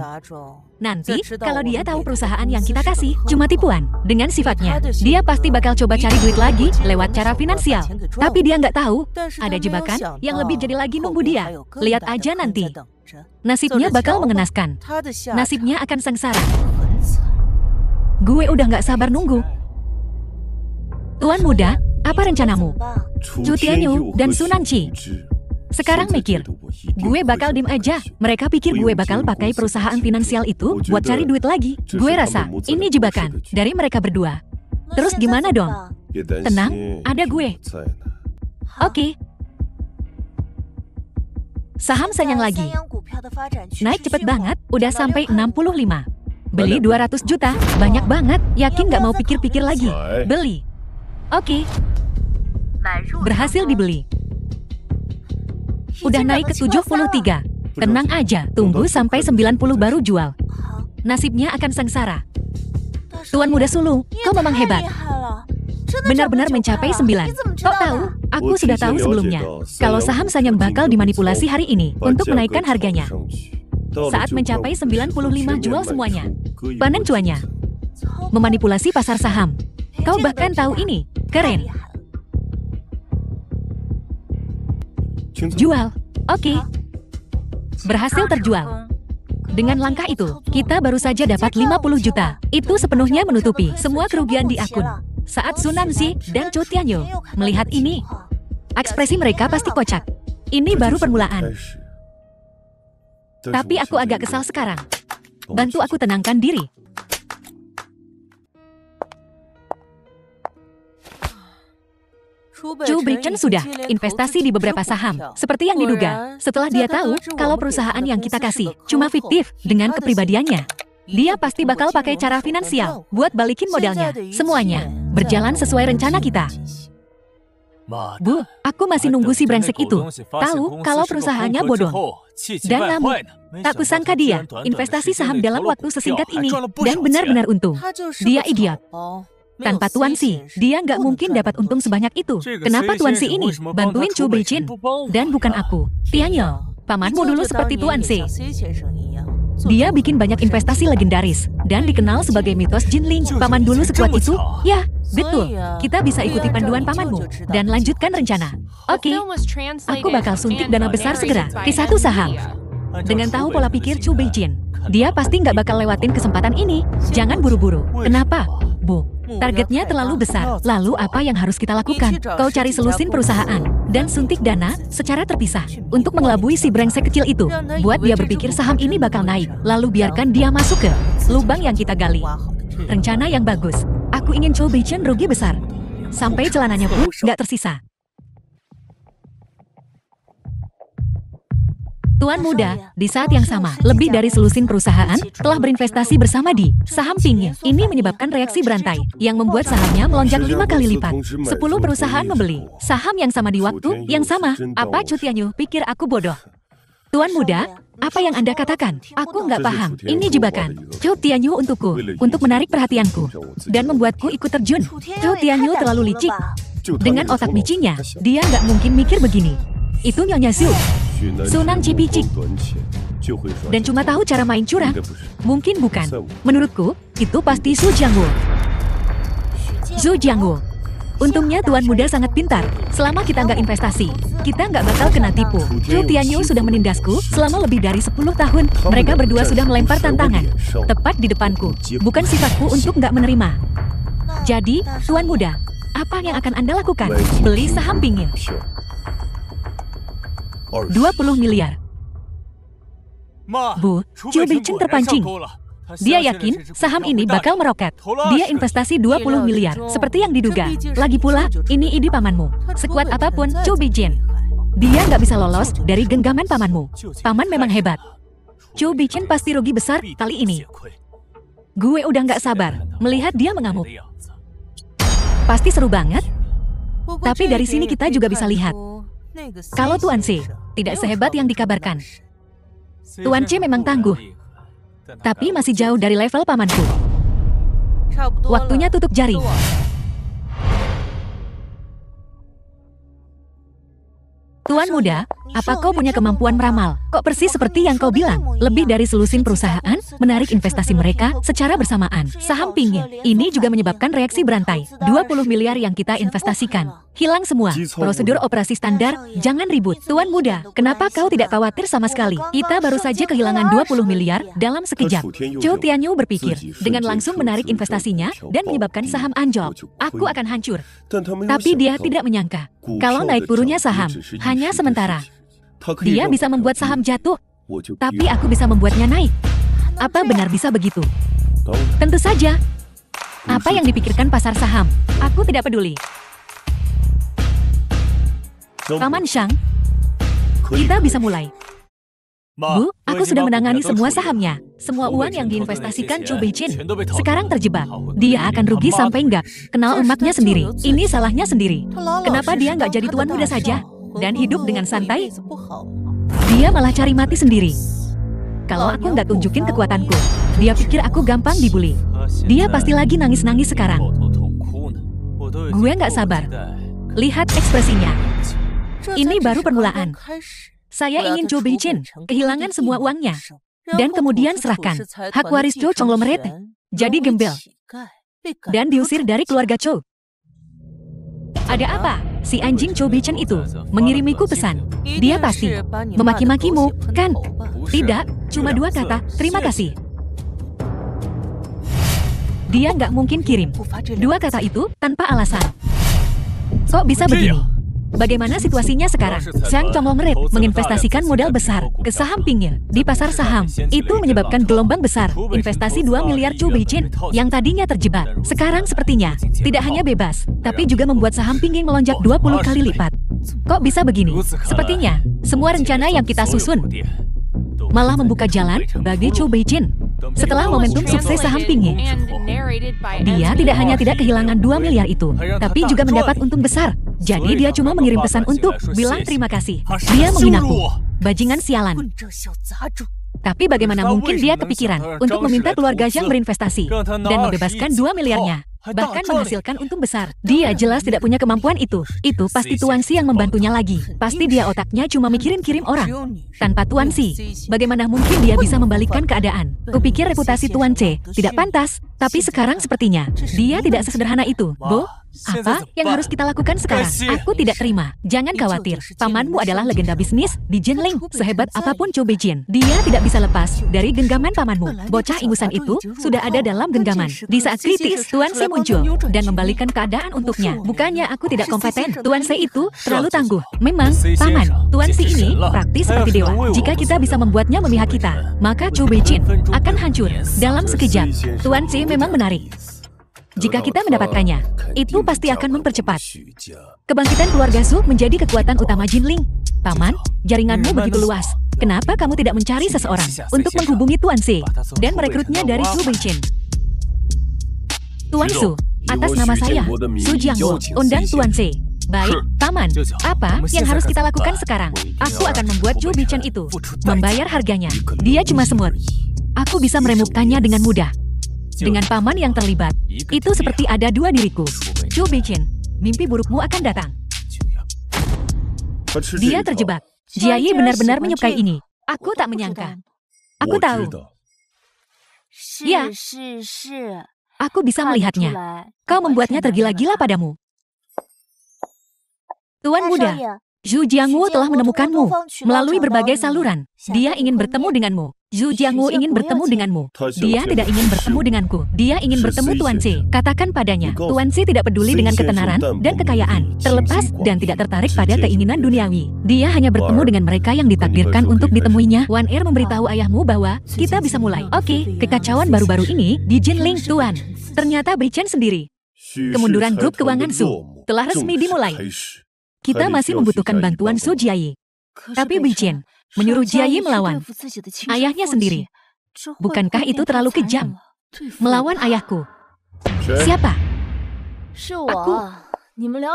Nanti, kalau dia tahu perusahaan yang kita kasih cuma tipuan, dengan sifatnya, dia pasti bakal coba cari duit lagi lewat cara finansial. Tapi dia nggak tahu, ada jebakan yang lebih jadi lagi nunggu dia. Lihat aja nanti. Nasibnya bakal mengenaskan. Nasibnya akan sengsara. Gue udah nggak sabar nunggu. Tuan muda, apa rencanamu? Chu Tianyu dan Su Nangqi. Sekarang mikir, gue bakal diem aja. Mereka pikir gue bakal pakai perusahaan finansial itu buat cari duit lagi. Gue rasa ini jebakan dari mereka berdua. Terus gimana dong? Tenang, ada gue. Oke. Saham Sanyang lagi. Naik cepet banget, udah sampai 65. Beli 200 juta, banyak banget. Yakin nggak mau pikir-pikir lagi? Beli. Oke. Berhasil dibeli. Udah naik ke 73. Tenang aja, tunggu sampai 90 baru jual. Nasibnya akan sengsara. Tuan Muda Sulung, kau memang hebat. Benar-benar mencapai 9. Kau tahu, aku sudah tahu sebelumnya. Kalau saham Sanyang bakal dimanipulasi hari ini untuk menaikkan harganya. Saat mencapai 95 jual semuanya. Panen cuannya. Memanipulasi pasar saham. Kau bahkan tahu ini. Keren. Jual. Oke. Berhasil terjual. Dengan langkah itu, kita baru saja dapat 50 juta. Itu sepenuhnya menutupi semua kerugian di akun. Saat Sunan Zi dan Zhou Tianyu melihat ini, ekspresi mereka pasti kocak. Ini baru permulaan. Tapi aku agak kesal sekarang. Bantu aku tenangkan diri. Zhou Beichen sudah investasi di beberapa saham, seperti yang diduga. Setelah dia tahu kalau perusahaan yang kita kasih cuma fiktif dengan kepribadiannya, dia pasti bakal pakai cara finansial buat balikin modalnya. Semuanya berjalan sesuai rencana kita. Bu, aku masih nunggu si brengsek itu. Tahu kalau perusahaannya bodoh. Dan namun, tak kusangka dia investasi saham dalam waktu sesingkat ini dan benar-benar untung. Dia idiot. Tanpa Tuan Si, dia nggak mungkin dapat untung sebanyak itu. Kenapa Tuan Si ini bantuin Zhou Beichen? Dan bukan aku. Tianyu, pamanmu dulu seperti Tuan Si. Dia bikin banyak investasi legendaris dan dikenal sebagai mitos Jinling. Paman dulu sekuat itu? Ya, betul. Kita bisa ikuti panduan pamanmu dan lanjutkan rencana. Oke, aku bakal suntik dana besar segera ke satu saham. Dengan tahu pola pikir Zhou Beichen, dia pasti nggak bakal lewatin kesempatan ini. Jangan buru-buru. Kenapa? Bu, targetnya terlalu besar. Lalu apa yang harus kita lakukan? Kau cari selusin perusahaan dan suntik dana secara terpisah untuk mengelabui si brengsek kecil itu. Buat dia berpikir saham ini bakal naik. Lalu biarkan dia masuk ke lubang yang kita gali. Rencana yang bagus. Aku ingin Zhou Beichen rugi besar. Sampai celananya pun nggak tersisa. Tuan Muda, di saat yang sama, lebih dari selusin perusahaan telah berinvestasi bersama di saham Ping. Ini menyebabkan reaksi berantai, yang membuat sahamnya melonjak 5 kali lipat. 10 perusahaan membeli saham yang sama di waktu yang sama. Apa Zhou Tianyu pikir aku bodoh? Tuan Muda, apa yang Anda katakan? Aku nggak paham. Ini jebakan Zhou Tianyu untukku, untuk menarik perhatianku, dan membuatku ikut terjun. Zhou Tianyu terlalu licik. Dengan otak micinya, dia nggak mungkin mikir begini. Itu Nyonya Zhu, Sunan Cipicik, dan cuma tahu cara main curang. Mungkin bukan. Menurutku, itu pasti Zhu Jiangwu. Zhu Jiangwu. Untungnya Tuan Muda sangat pintar. Selama kita nggak investasi, kita nggak bakal kena tipu. Zhou Tianyu sudah menindasku selama lebih dari 10 tahun. Mereka berdua sudah melempar tantangan tepat di depanku. Bukan sifatku untuk nggak menerima. Jadi, Tuan Muda, apa yang akan Anda lakukan? Beli saham Ping. 20 miliar. Bu, Zhou Beichen terpancing. Dia yakin saham ini bakal meroket. Dia investasi 20 miliar, seperti yang diduga. Lagi pula, ini ide pamanmu. Sekuat apapun Zhou Beichen, dia nggak bisa lolos dari genggaman pamanmu. Paman memang hebat. Zhou Beichen pasti rugi besar kali ini. Gue udah nggak sabar melihat dia mengamuk. Pasti seru banget. Tapi dari sini kita juga bisa lihat, kalau Tuan C tidak sehebat yang dikabarkan. Tuan C memang tangguh, tapi masih jauh dari level pamanku. Waktunya tutup jaring. Tuan Muda, apa kau punya kemampuan meramal? Kok persis seperti yang kau bilang? Lebih dari selusin perusahaan menarik investasi mereka secara bersamaan. Saham Ping ini juga menyebabkan reaksi berantai. 20 miliar yang kita investasikan hilang semua. Prosedur operasi standar, jangan ribut. Tuan Muda, kenapa kau tidak khawatir sama sekali? Kita baru saja kehilangan 20 miliar dalam sekejap. Zhou Tianyu berpikir dengan langsung menarik investasinya dan menyebabkan saham anjlok. Aku akan hancur. Tapi dia tidak menyangka kalau naik turunnya saham hanya sementara. Dia bisa membuat saham jatuh, tapi aku bisa membuatnya naik. Apa benar bisa begitu? Tentu saja. Apa yang dipikirkan pasar saham? Aku tidak peduli. Paman Shang, kita bisa mulai. Bu, aku sudah menangani semua sahamnya. Semua uang yang diinvestasikan Zhou Beichen sekarang terjebak. Dia akan rugi sampai nggak kenal emaknya sendiri. Ini salahnya sendiri. Kenapa dia nggak jadi tuan muda saja dan hidup dengan santai? Dia malah cari mati sendiri. Kalau aku nggak tunjukin kekuatanku, dia pikir aku gampang dibully. Dia pasti lagi nangis-nangis sekarang. Gue nggak sabar. Lihat ekspresinya. Ini baru permulaan. Saya ingin Zhou Beijin kehilangan semua uangnya. Dan kemudian serahkan hak waris Zhou Conglomerate. Jadi gembel. Dan diusir dari keluarga Zhou. Ada apa? Si anjing Zhou Beijin itu mengirimiku pesan. Dia pasti memaki-makimu, kan? Tidak, cuma 2 kata, terima kasih. Dia nggak mungkin kirim 2 kata itu tanpa alasan. Kok bisa begini? Bagaimana situasinya sekarang? Zhang Conglomerate menginvestasikan modal besar ke saham Pingye di pasar saham. Itu menyebabkan gelombang besar investasi 2 miliar Zhou Beijin yang tadinya terjebak. Sekarang sepertinya tidak hanya bebas, tapi juga membuat saham Pingye melonjak 20 kali lipat. Kok bisa begini? Sepertinya semua rencana yang kita susun malah membuka jalan bagi Zhou Beijin. Setelah momentum sukses saham Pingye, dia tidak hanya tidak kehilangan 2 miliar itu, tapi juga mendapat untung besar. Jadi dia cuma mengirim pesan untuk bilang terima kasih. Dia menghinaku. Bajingan sialan. Tapi bagaimana mungkin dia kepikiran untuk meminta keluarga Zhang berinvestasi dan membebaskan 2 miliarnya, bahkan menghasilkan untung besar. Dia jelas tidak punya kemampuan itu. Itu pasti Tuan Si yang membantunya lagi. Pasti dia otaknya cuma mikirin kirim orang. Tanpa Tuan Si, bagaimana mungkin dia bisa membalikkan keadaan? Kupikir reputasi Tuan C tidak pantas, tapi sekarang sepertinya dia tidak sesederhana itu. Bo, apa yang harus kita lakukan sekarang? Aku tidak terima. Jangan khawatir, pamanmu adalah legenda bisnis di Jinling. Sehebat apapun Zhou Beijin, dia tidak bisa lepas dari genggaman pamanmu. Bocah ingusan itu sudah ada dalam genggaman. Di saat kritis, Tuan C muncul dan membalikan keadaan untuknya. Bukannya aku tidak kompeten, Tuan C itu terlalu tangguh. Memang, paman, Tuan C ini praktis seperti dewa. Jika kita bisa membuatnya memihak kita, maka Zhou Beijin akan hancur dalam sekejap. Tuan C memang menarik. Jika kita mendapatkannya, itu pasti akan mempercepat kebangkitan keluarga Zhou menjadi kekuatan utama Jinling. Paman, jaringanmu begitu luas. Kenapa kamu tidak mencari seseorang untuk menghubungi Tuan C dan merekrutnya dari Zhou Beijin? Tuan Su, atas nama saya, Su Jiangwo, undang Tuan C. Baik, Paman, apa yang harus kita lakukan sekarang? Aku akan membuat Zhou Beijin itu membayar harganya. Dia cuma semut. Aku bisa meremukkannya dengan mudah. Dengan paman yang terlibat, itu seperti ada 2 diriku. Zhou Beijin, mimpi burukmu akan datang. Dia terjebak. Jiayi benar-benar menyukai ini. Aku tak menyangka. Aku tahu. Ya, aku bisa melihatnya. Kau membuatnya tergila-gila padamu. Tuan muda, Zhu Jiangwu telah menemukanmu melalui berbagai saluran. Dia ingin bertemu denganmu. Zhu Jiangwu ingin bertemu denganmu. Dia tidak ingin bertemu denganku. Dia ingin bertemu Tuan C. Katakan padanya, Tuan C tidak peduli dengan ketenaran dan kekayaan, terlepas dan tidak tertarik pada keinginan duniawi. Dia hanya bertemu dengan mereka yang ditakdirkan untuk ditemuinya. Wan Er memberitahu ayahmu bahwa kita bisa mulai. Oke, kekacauan baru-baru ini di Jinling, Tuan. Ternyata Beijin sendiri. Kemunduran grup keuangan Zhou telah resmi dimulai. Kita masih membutuhkan bantuan Su Jiayi. Tapi Beijin menyuruh Jiayi melawan ayahnya sendiri. Bukankah itu terlalu kejam? Melawan ayahku. Siapa? Aku.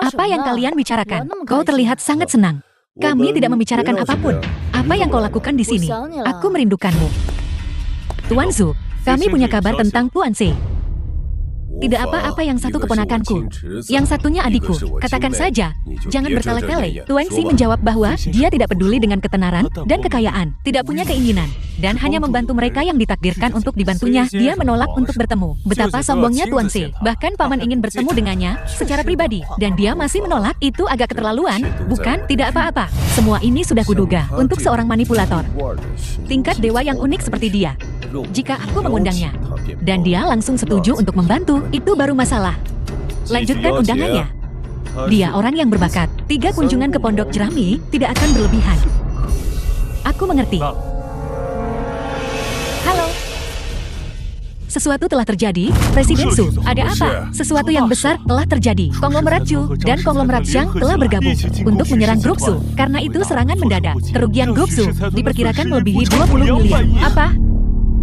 Apa yang kalian bicarakan? Kau terlihat sangat senang. Kami tidak membicarakan apapun. Apa yang kau lakukan di sini? Aku merindukanmu. Tuan Zhu, kami punya kabar tentang Tuan C. Tidak apa-apa, yang satu keponakanku, yang satunya adikku. Katakan saja, jangan bertele-tele. Tuan Si menjawab bahwa dia tidak peduli dengan ketenaran dan kekayaan, tidak punya keinginan, dan hanya membantu mereka yang ditakdirkan untuk dibantunya. Dia menolak untuk bertemu. Betapa sombongnya Tuan Si. Bahkan paman ingin bertemu dengannya secara pribadi, dan dia masih menolak. Itu agak keterlaluan, bukan? Tidak apa-apa. Semua ini sudah kuduga untuk seorang manipulator. Tingkat dewa yang unik seperti dia. Jika aku mengundangnya, dan dia langsung setuju untuk membantu, itu baru masalah. Lanjutkan undangannya. Dia orang yang berbakat. 3 kunjungan ke Pondok Jerami tidak akan berlebihan. Aku mengerti. Halo. Sesuatu telah terjadi, Presiden Su. Ada apa? Sesuatu yang besar telah terjadi. Konglomerat Zhu dan konglomerat Zhang telah bergabung untuk menyerang grup Zhu. Karena itu serangan mendadak. Kerugian grup Zhu diperkirakan melebihi 20 miliar. Apa?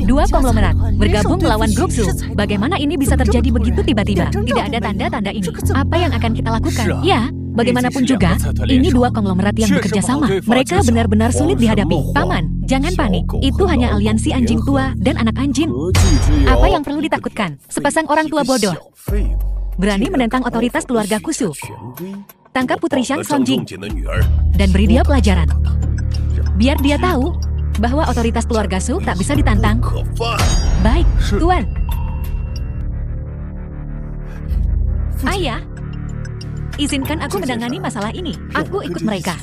2 konglomerat bergabung melawan grup Zhu. Bagaimana ini bisa terjadi begitu tiba-tiba? Tidak ada tanda-tanda ini. Apa yang akan kita lakukan? Ya, Bagaimanapun juga, ini dua konglomerat yang bekerja sama. Mereka benar-benar sulit dihadapi. Paman, jangan panik. Itu hanya aliansi anjing tua dan anak anjing. Apa yang perlu ditakutkan? Sepasang orang tua bodoh. Berani menentang otoritas keluarga Kusu. Tangkap Putri Shang Songjing dan beri dia pelajaran. Biar dia tahu bahwa otoritas keluarga Su tak bisa ditantang. Baik, Tuan. Ayah, izinkan aku menangani masalah ini. Aku ikut mereka.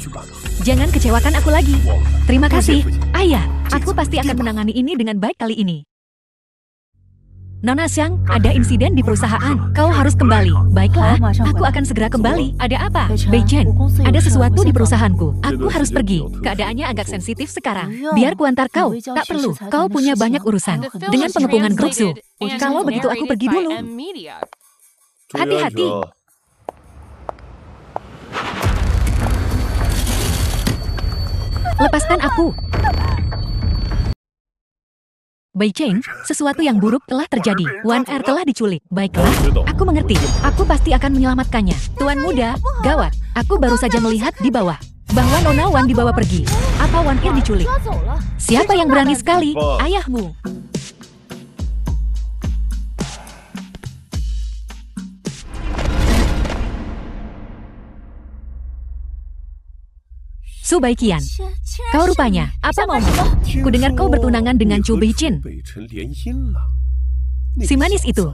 Jangan kecewakan aku lagi. Terima kasih, Ayah. Aku pasti akan menangani ini dengan baik kali ini. Nona Xiang, ada insiden di perusahaan. Kau harus kembali. Baiklah, aku akan segera kembali. Ada apa? Bei Chen, ada sesuatu di perusahaanku. Aku harus pergi. Keadaannya agak sensitif sekarang. Biar kuantar kau. Tak perlu. Kau punya banyak urusan dengan pengepungan grup Su. Kalau begitu aku pergi dulu. Hati-hati. Lepaskan aku. Bei Chen, sesuatu yang buruk telah terjadi. Wan Er telah diculik. Baiklah, aku mengerti. Aku pasti akan menyelamatkannya. Tuan muda, gawat. Aku baru saja melihat di bawah bahwa Nona Wan dibawa pergi. Apa Wan Er diculik? Siapa yang berani sekali? Ayahmu. Su Baiqian, kau rupanya, apa maumu? Kudengar kau bertunangan dengan Chu Beichin. Si manis itu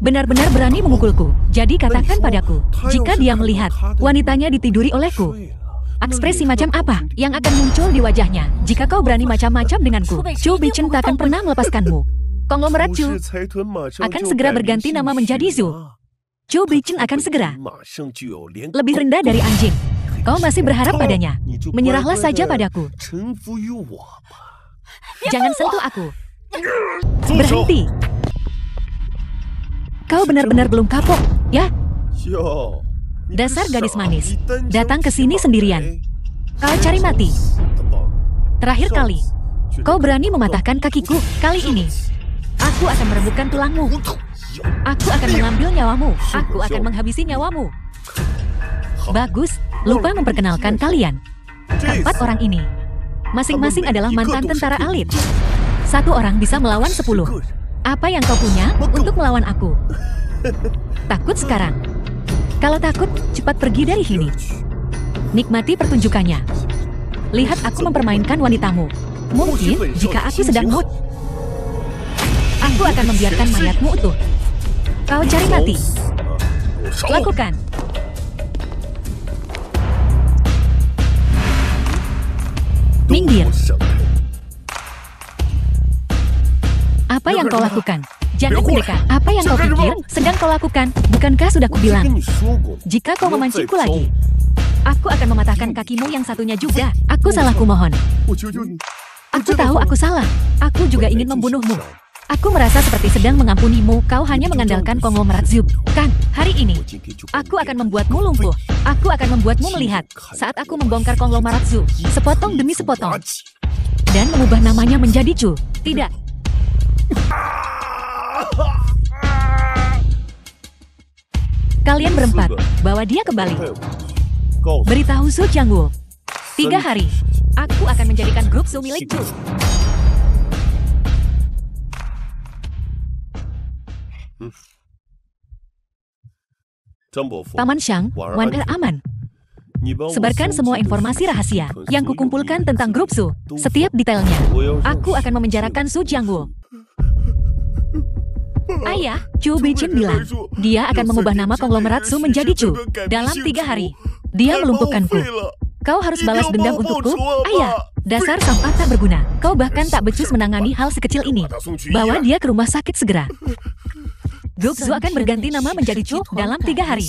benar-benar berani memukulku. Jadi katakan padaku, jika dia melihat wanitanya ditiduri olehku, ekspresi macam apa yang akan muncul di wajahnya? Jika kau berani macam-macam denganku, Chu Beichin tak akan pernah melepaskanmu. Konglomerat Chu akan segera berganti nama menjadi Zu. Chu Beichin akan segera lebih rendah dari anjing. Kau masih berharap padanya? Menyerahlah saja padaku. Jangan sentuh aku. Berhenti. Kau benar-benar belum kapok, ya? Dasar gadis manis. Datang ke sini sendirian. Kau cari mati. Terakhir kali. Kau berani mematahkan kakiku. Kali ini, aku akan merebutkan tulangmu. Aku akan mengambil nyawamu. Aku akan menghabisi nyawamu. Bagus, lupa memperkenalkan kalian. Keempat orang ini, masing-masing adalah mantan tentara elit. Satu orang bisa melawan 10. Apa yang kau punya untuk melawan aku? Takut sekarang? Kalau takut, cepat pergi dari sini. Nikmati pertunjukannya. Lihat aku mempermainkan wanitamu. Mungkin jika aku sedang mood, aku akan membiarkan mayatmu utuh. Kau cari mati. Lakukan. Minggir. Apa yang kau lakukan? Jangan mendekat. Apa yang kau pikir sedang kau lakukan? Bukankah sudah kubilang? Jika kau memancingku lagi, aku akan mematahkan kakimu yang satunya juga. Aku salah, kumohon. Aku tahu aku salah. Aku juga ingin membunuhmu. Aku merasa seperti sedang mengampunimu. Kau hanya mengandalkan konglomerat Zub. Kan, hari ini, aku akan membuatmu lumpuh. Aku akan membuatmu melihat saat aku membongkar konglomerat Zub, sepotong demi sepotong. Dan mengubah namanya menjadi Chu. Tidak. Kalian berempat, bawa dia kembali. Beritahu Su Jiangwu. 3 hari, aku akan menjadikan grup Su milik Chu. Paman Shang, Wan Er aman. Sebarkan semua informasi rahasia yang kukumpulkan tentang grup Su. Setiap detailnya. Aku akan memenjarakan Su Jiangwu. Ayah, Chu Beichin bilang, dia akan mengubah nama konglomerat Su menjadi Chu. Dalam 3 hari, dia melumpuhkanku. Kau harus balas dendam untukku, Ayah. Dasar sampah tak berguna. Kau bahkan tak becus menangani hal sekecil ini. Bawa dia ke rumah sakit segera. Grup Zu akan berganti nama menjadi Chu dalam 3 hari.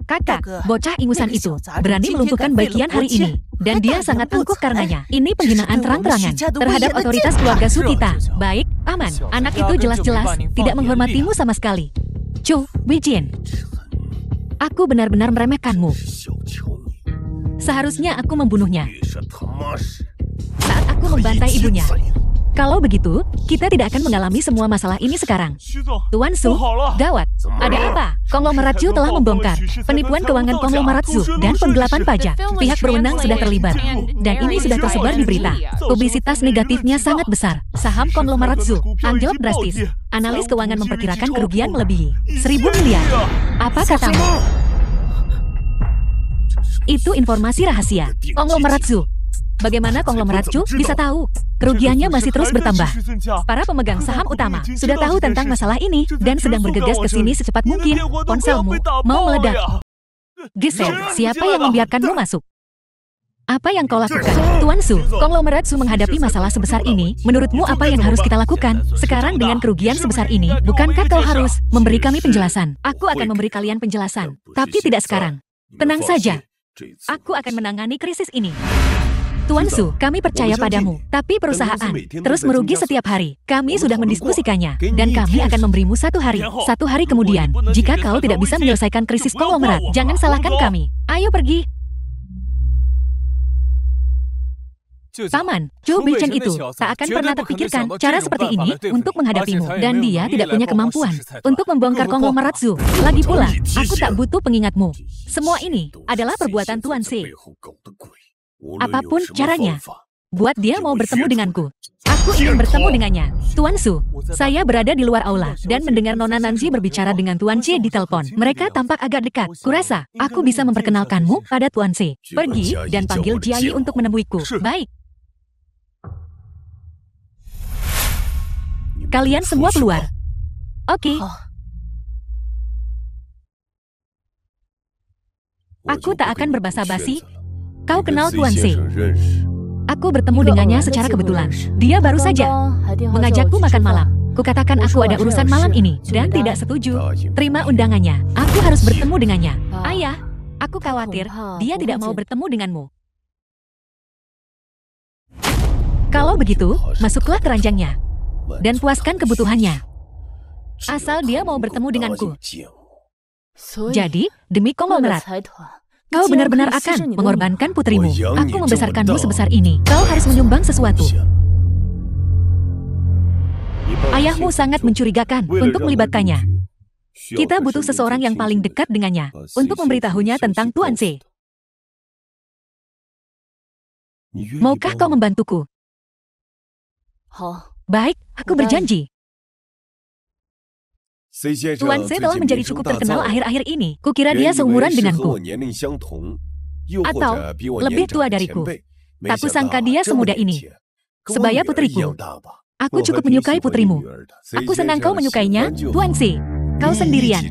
Kakak, bocah ingusan itu berani melumpuhkan Baiqian hari ini. Dan dia sangat angkuh karenanya. Ini penghinaan terang-terangan terhadap otoritas keluarga Su kita. Baik, aman. Anak itu jelas-jelas tidak menghormatimu sama sekali. Chu Beichin, aku benar-benar meremehkanmu. Seharusnya aku membunuhnya saat aku membantai ibunya. Kalau begitu, kita tidak akan mengalami semua masalah ini sekarang. Tuan Su, gawat. Ada apa? Konglomerat Zhu telah membongkar penipuan keuangan konglomerat Zhu dan penggelapan pajak. Pihak berwenang sudah terlibat. Dan ini sudah tersebar di berita. Publisitas negatifnya sangat besar. Saham konglomerat Zhu anjlok drastis. Analis keuangan memperkirakan kerugian melebihi 1.000 miliar. Apa katamu? Itu informasi rahasia. Konglomerat Zhu. Bagaimana konglomerat Zhu bisa tahu? Kerugiannya masih terus bertambah. Para pemegang saham utama sudah tahu tentang masalah ini dan sedang bergegas ke sini secepat mungkin. Ponselmu mau meledak. Giselle, siapa yang membiarkanmu masuk? Apa yang kau lakukan? Tuan Su, konglomerat Zhu menghadapi masalah sebesar ini. Menurutmu apa yang harus kita lakukan? Sekarang dengan kerugian sebesar ini, bukankah kau harus memberi kami penjelasan? Aku akan memberi kalian penjelasan, tapi tidak sekarang. Tenang saja. Aku akan menangani krisis ini. Tuan Su, kami percaya padamu, tapi perusahaan terus merugi setiap hari. Kami sudah mendiskusikannya, dan kami akan memberimu 1 hari. 1 hari kemudian, jika kau tidak bisa menyelesaikan krisis konglomerat, jangan salahkan kami. Ayo pergi. Paman, Zhou Beichen itu tak akan pernah terpikirkan cara seperti ini untuk menghadapimu. Dan dia tidak punya kemampuan untuk membongkar konglomerat Zhu. Lagi pula, aku tak butuh pengingatmu. Semua ini adalah perbuatan Tuan C. Apapun caranya, buat dia mau bertemu denganku. Aku ingin bertemu dengannya. Tuan Su, saya berada di luar aula dan mendengar Nona Nanzi berbicara dengan Tuan C di telepon. Mereka tampak agak dekat. Kurasa, aku bisa memperkenalkanmu pada Tuan C. Pergi dan panggil Jiayi untuk menemuiku. Baik. Kalian semua keluar. Oke. Aku tak akan berbasa-basi. Kau kenal Tuan C. Aku bertemu dengannya secara kebetulan. Dia baru saja mengajakku makan malam. Kukatakan aku ada urusan malam ini dan tidak setuju. Terima undangannya. Aku harus bertemu dengannya. Ayah, aku khawatir dia tidak mau bertemu denganmu. Kalau begitu, masuklah keranjangnya dan puaskan kebutuhannya. Asal dia mau bertemu denganku. Jadi, demi konglomerat, kau benar-benar akan mengorbankan putrimu. Aku membesarkanmu sebesar ini. Kau harus menyumbang sesuatu. Ayahmu sangat mencurigakan untuk melibatkannya. Kita butuh seseorang yang paling dekat dengannya untuk memberitahunya tentang Tuan C. Maukah kau membantuku? Baik, aku berjanji. Tuan C telah menjadi cukup terkenal akhir-akhir ini. Kukira dia seumuran denganku. Atau lebih tua dariku. Tak kusangka dia semuda ini. Sebaya putriku. Aku cukup menyukai putrimu. Aku senang kau menyukainya, Tuan C. Kau sendirian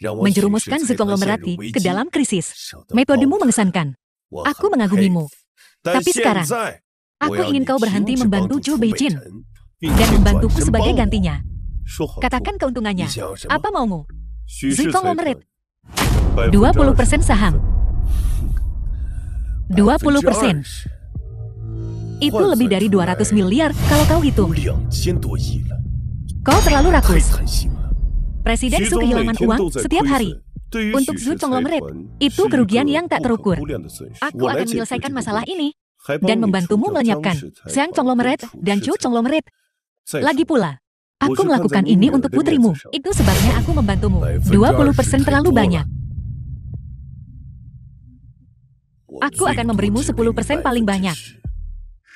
menjerumuskan Zhu konglomerati ke dalam krisis. Metodemu mengesankan. Aku mengagumimu. Tapi sekarang, aku ingin kau berhenti membantu Zhou Beichen dan membantuku sebagai gantinya. Katakan keuntungannya. Apa maumu? Zhu konglomerat 20% saham. 20%. Itu lebih dari 200 miliar kalau kau hitung. Kau terlalu rakus. Presiden Zhu kehilangan uang setiap hari. Untuk Zhu konglomerat, itu kerugian yang tak terukur. Aku akan menyelesaikan masalah ini dan membantumu melenyapkan Xiang konglomerat dan Zhou konglomerat. Lagi pula, aku melakukan ini untuk putrimu. Itu sebabnya aku membantumu. 20% terlalu banyak. Aku akan memberimu 10% paling banyak.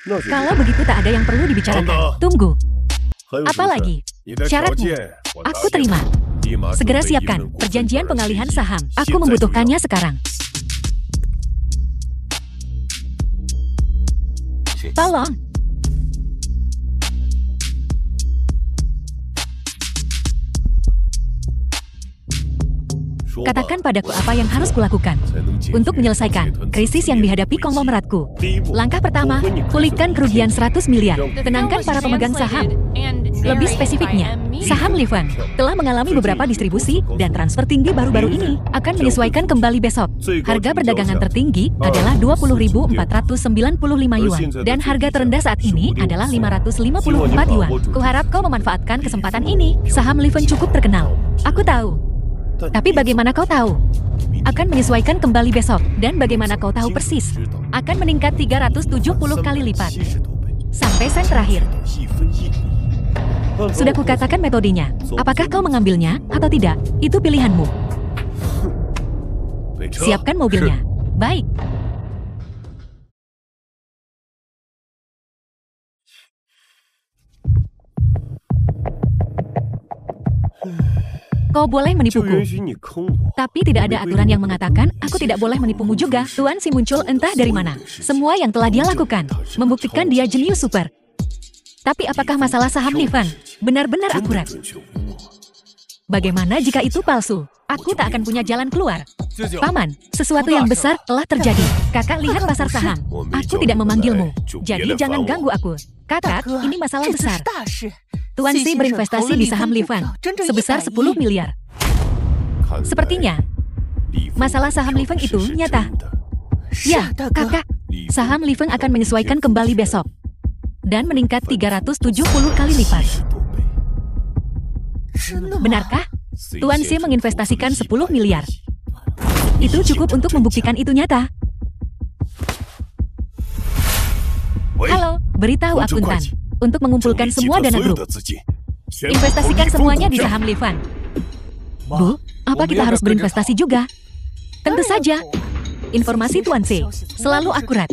Kalau begitu tak ada yang perlu dibicarakan. Tunggu. Apalagi? Syaratmu. Aku terima. Segera siapkan perjanjian pengalihan saham. Aku membutuhkannya sekarang. Tolong. Katakan padaku apa yang harus kulakukan untuk menyelesaikan krisis yang dihadapi konglomeratku. Langkah pertama, pulihkan kerugian 100 miliar. Tenangkan para pemegang saham. Lebih spesifiknya, saham Livan telah mengalami beberapa distribusi dan transfer tinggi baru-baru ini akan menyesuaikan kembali besok. Harga perdagangan tertinggi adalah 20.495 yuan dan harga terendah saat ini adalah 554 yuan. Kuharap kau memanfaatkan kesempatan ini. Saham Livan cukup terkenal. Aku tahu. Tapi bagaimana kau tahu? Akan menyesuaikan kembali besok. Dan bagaimana kau tahu persis? Akan meningkat 370 kali lipat. Sampai sen terakhir. Sudah kukatakan metodenya. Apakah kau mengambilnya atau tidak? Itu pilihanmu. Siapkan mobilnya. Baik. Kau boleh menipuku. Tapi tidak ada aturan yang mengatakan aku tidak boleh menipumu juga. Tuan Si muncul entah dari mana. Semua yang telah dia lakukan membuktikan dia jenius super. Tapi apakah masalah saham Livan benar-benar akurat? Bagaimana jika itu palsu? Aku tak akan punya jalan keluar. Paman, sesuatu yang besar telah terjadi. Kakak lihat pasar saham. Aku tidak memanggilmu. Jadi jangan ganggu aku. Kakak, ini masalah besar. Tuan Si berinvestasi di saham Livan sebesar 10 miliar. Sepertinya, masalah saham Livan itu nyata. Ya, kakak, saham Livan akan menyesuaikan kembali besok. Dan meningkat 370 kali lipat. Benarkah? Tuan Si menginvestasikan 10 miliar. Itu cukup untuk membuktikan itu nyata. Halo, beritahu akuntan. Untuk mengumpulkan semua dana grup. Investasikan semuanya di saham Livan. Bu, apa kita harus berinvestasi juga? Tentu saja. Informasi Tuan Si selalu akurat.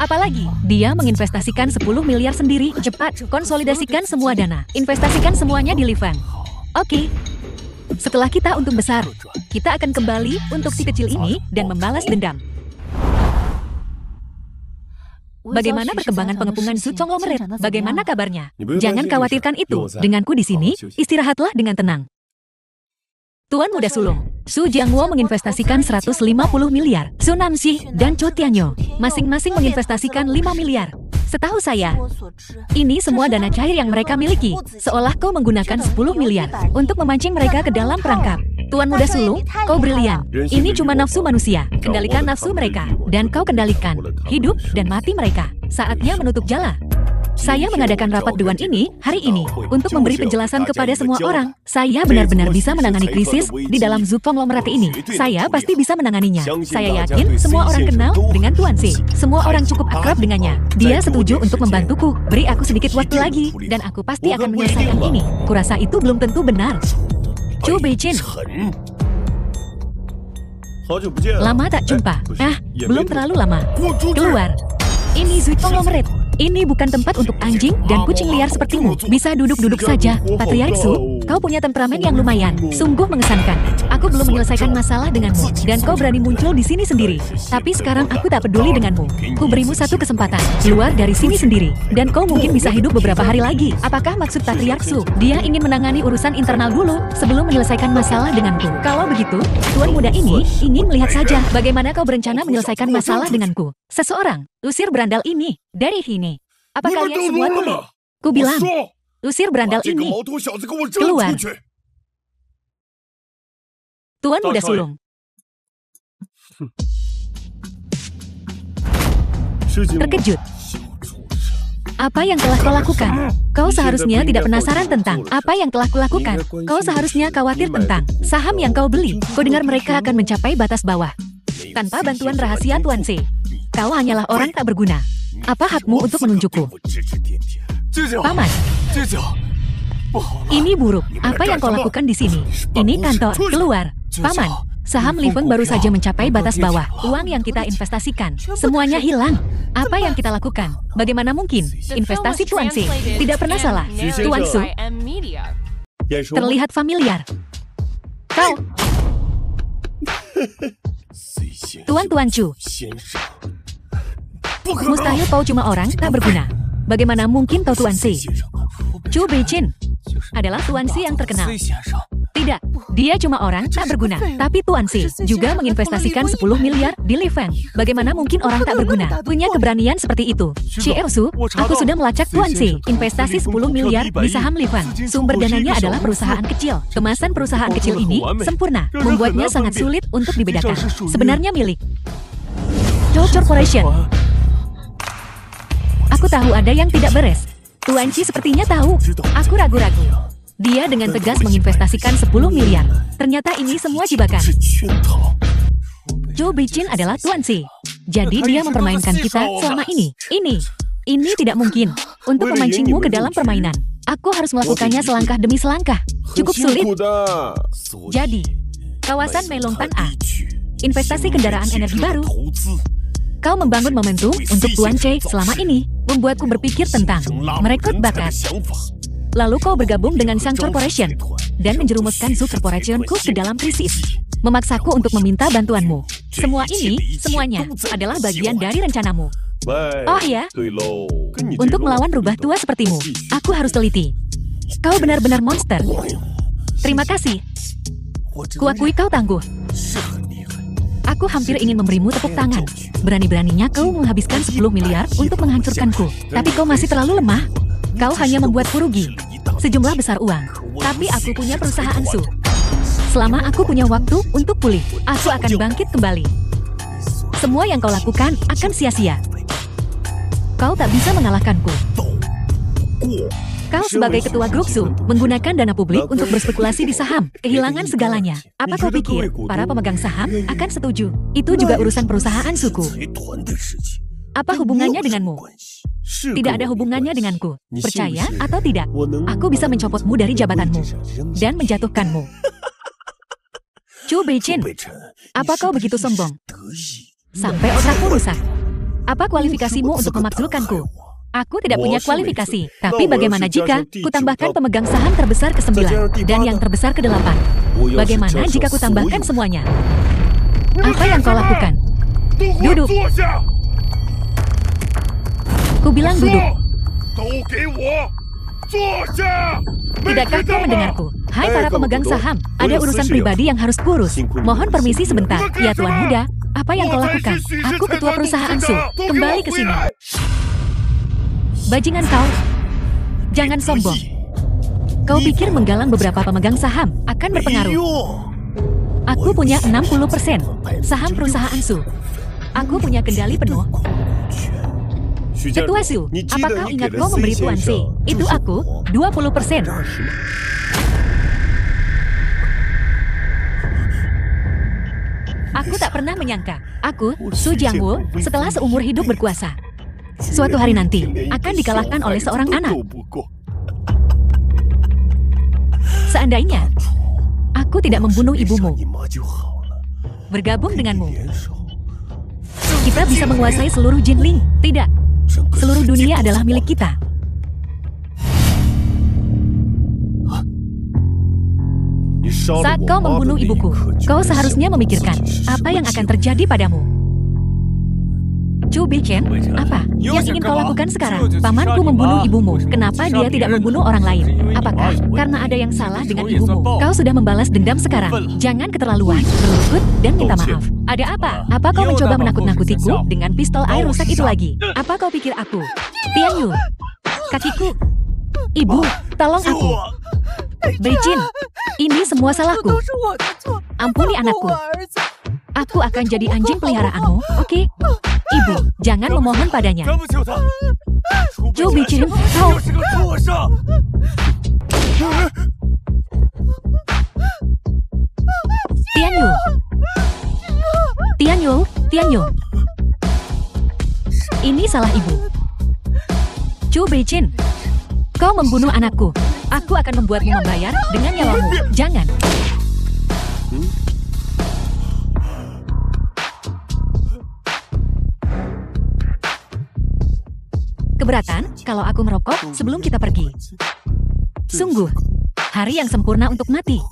Apalagi, dia menginvestasikan 10 miliar sendiri. Cepat, konsolidasikan semua dana. Investasikan semuanya di Livan. Oke. Setelah kita untung besar, kita akan kembali untuk si kecil ini dan membalas dendam. Bagaimana perkembangan pengepungan Su Conglomerate? Bagaimana kabarnya? Jangan khawatirkan itu. Denganku di sini, istirahatlah dengan tenang. Tuan Muda Sulung, Su Jiangwo menginvestasikan 150 miliar. Su Namxi dan Cho Tianyo masing-masing menginvestasikan 5 miliar. Setahu saya, ini semua dana cair yang mereka miliki. Seolah kau menggunakan 10 miliar untuk memancing mereka ke dalam perangkap. Tuan Muda Sulung, kau brilian. Ini cuma nafsu manusia. Kendalikan nafsu mereka. Dan kau kendalikan hidup dan mati mereka. Saatnya menutup jala. Saya mengadakan rapat dewan ini hari ini untuk memberi penjelasan kepada semua orang. Saya benar-benar bisa menangani krisis di dalam Zu Conglomerate ini. Saya pasti bisa menanganinya. Saya yakin semua orang kenal dengan Tuan Si. Semua orang cukup akrab dengannya. Dia setuju untuk membantuku. Beri aku sedikit waktu lagi, dan aku pasti akan menyelesaikan ini. Kurasa itu belum tentu benar. Chu Beijin. Lama tak jumpa. Belum terlalu lama. Keluar. Ini Zu Conglomerate. Ini bukan tempat untuk anjing dan kucing liar sepertimu. Bisa duduk-duduk saja. Patriark Su, kau punya temperamen yang lumayan. Sungguh mengesankan. Aku belum menyelesaikan masalah denganmu, dan kau berani muncul di sini sendiri. Tapi sekarang aku tak peduli denganmu. Ku berimu satu kesempatan. Keluar dari sini sendiri, dan kau mungkin bisa hidup beberapa hari lagi. Apakah maksud Patriark Su? Dia ingin menangani urusan internal dulu sebelum menyelesaikan masalah denganku. Kalau begitu, Tuan Muda ini ingin melihat saja bagaimana kau berencana menyelesaikan masalah denganku. Seseorang, usir berandal ini dari sini. Apa kalian semua tuli? Ku bilang, usir berandal ini. Keluar. Tuan Muda Sulung. Terkejut. Apa yang telah kau lakukan? Kau seharusnya tidak penasaran tentang apa yang telah kulakukan. Kau seharusnya khawatir tentang saham yang kau beli. Kau dengar mereka akan mencapai batas bawah. Tanpa bantuan rahasia Tuan Si. Kau hanyalah orang tak berguna. Apa hakmu untuk menunjukku? Paman. Ini buruk. Apa yang kau lakukan di sini? Ini kantor. Keluar. Paman. Saham Livan baru saja mencapai batas bawah. Uang yang kita investasikan, semuanya hilang. Apa yang kita lakukan? Bagaimana mungkin? Investasi Tuan Si tidak pernah salah. Tuan Su terlihat familiar. Kau. Tuan Chu. Mustahil kau cuma orang tak berguna. Bagaimana mungkin kau Tuan Si? Chu Beijin adalah Tuan Si yang terkenal. Tidak, dia cuma orang tak berguna. Tapi Tuan Si juga menginvestasikan 10 miliar di Livan. Bagaimana mungkin orang tak berguna punya keberanian seperti itu? Su, aku sudah melacak Tuan Si. Investasi 10 miliar di saham Livan. Sumber dananya adalah perusahaan kecil. Kemasan perusahaan kecil ini sempurna, membuatnya sangat sulit untuk dibedakan. Sebenarnya milik Chow Corporation. Aku tahu ada yang tidak beres. Tuan Si sepertinya tahu. Aku ragu-ragu. Dia dengan tegas menginvestasikan 10 miliar. Ternyata ini semua jebakan. Cho Beijin adalah Tuan Si. Jadi dia mempermainkan kita selama ini. Ini tidak mungkin. Untuk memancingmu ke dalam permainan. Aku harus melakukannya selangkah demi selangkah. Cukup sulit. Jadi, kawasan Melongpan A. Investasi kendaraan energi baru. Kau membangun momentum untuk Tuan C selama ini, membuatku berpikir tentang merekrut bakat. Lalu kau bergabung dengan Shang Corporation dan menjerumuskan Zhu Corporation-ku ke dalam krisis. Memaksaku untuk meminta bantuanmu. Semua ini, semuanya, adalah bagian dari rencanamu. Oh ya, untuk melawan rubah tua sepertimu, aku harus teliti. Kau benar-benar monster. Terima kasih. Kuakui kau tangguh. Aku hampir ingin memberimu tepuk tangan. Berani-beraninya kau menghabiskan 10 miliar untuk menghancurkanku. Tapi kau masih terlalu lemah. Kau hanya membuatku rugi. Sejumlah besar uang. Tapi aku punya perusahaan Su. Selama aku punya waktu untuk pulih, aku akan bangkit kembali. Semua yang kau lakukan akan sia-sia. Kau tak bisa mengalahkanku. Kau sebagai ketua grup Su, menggunakan dana publik untuk berspekulasi di saham, kehilangan segalanya. Apa kau pikir para pemegang saham akan setuju? Itu juga urusan perusahaan suku. Apa hubungannya denganmu? Tidak ada hubungannya denganku. Percaya atau tidak, aku bisa mencopotmu dari jabatanmu dan menjatuhkanmu. Chu Beichin, apa kau begitu sombong? Sampai otakmu rusak. Apa kualifikasimu untuk memakzulkanku? Aku tidak punya kualifikasi. Tapi bagaimana jika kutambahkan pemegang saham terbesar ke-9 dan yang terbesar ke-8? Bagaimana jika kutambahkan semuanya? Apa yang kau lakukan? Duduk. Ku bilang duduk. Tidakkah kau mendengarku? Hai para pemegang saham, ada urusan pribadi yang harus kurus. Mohon permisi sebentar. Ya Tuan Muda, apa yang kau lakukan? Aku ketua perusahaan Su. Kembali ke sini. Bajingan kau. Jangan sombong. Kau pikir menggalang beberapa pemegang saham akan berpengaruh? Aku punya 60% saham perusahaan Su. Aku punya kendali penuh. Ketua Su, apa kau ingat kau memberi Tuan C? Itu aku, 20%. Aku tak pernah menyangka, aku, Su Jiangwu, setelah seumur hidup berkuasa, suatu hari nanti akan dikalahkan oleh seorang anak. Seandainya aku tidak membunuh ibumu, bergabung denganmu, kita bisa menguasai seluruh Jinling. Tidak, seluruh dunia adalah milik kita. Saat kau membunuh ibuku, kau seharusnya memikirkan apa yang akan terjadi padamu. Chu Beichin, apa yang ingin kau lakukan sekarang? Pamanku membunuh ibumu. Kenapa dia tidak membunuh orang lain? Apakah karena ada yang salah dengan ibumu? Kau sudah membalas dendam sekarang. Jangan keterlaluan, berlutut dan minta maaf. Ada apa? Apa kau mencoba menakut-nakutiku dengan pistol air rusak itu lagi? Apa kau pikir aku? Tianyu, kakiku. Ibu, tolong aku. Beichin, ini semua salahku. Ampuni anakku. Aku akan jadi anjing peliharaanmu, oke? Ibu, jangan memohon padanya. Chu Beichin, kau... Tianyu. Tianyu, Tianyu. Ini salah ibu. Chu Beichin, kau membunuh anakku. Aku akan membuatmu membayar dengan nyawamu. Jangan. Keberatan kalau aku merokok sebelum kita pergi. Sungguh, hari yang sempurna untuk mati.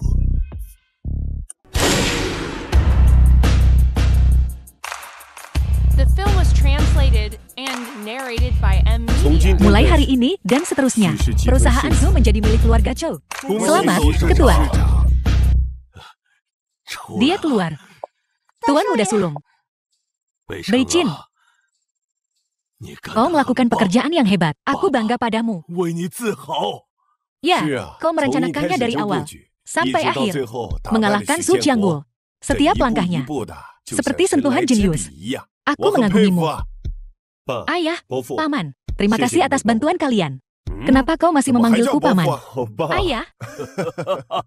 The film was translated and narrated by M Media. Mulai hari ini dan seterusnya, perusahaan Zhu menjadi milik keluarga Chou. Selamat, Ketua. Dia keluar. Tuan Muda Sulung. Beichin, kau melakukan pekerjaan yang hebat. Aku bangga padamu. Ya, kau merencanakannya dari awal sampai akhir. Mengalahkan Su Jiangwu. Setiap langkahnya seperti sentuhan jenius. Aku mengagumimu. Ayah, Paman, terima kasih atas bantuan kalian. Kenapa kau masih memanggilku Paman? Ayah.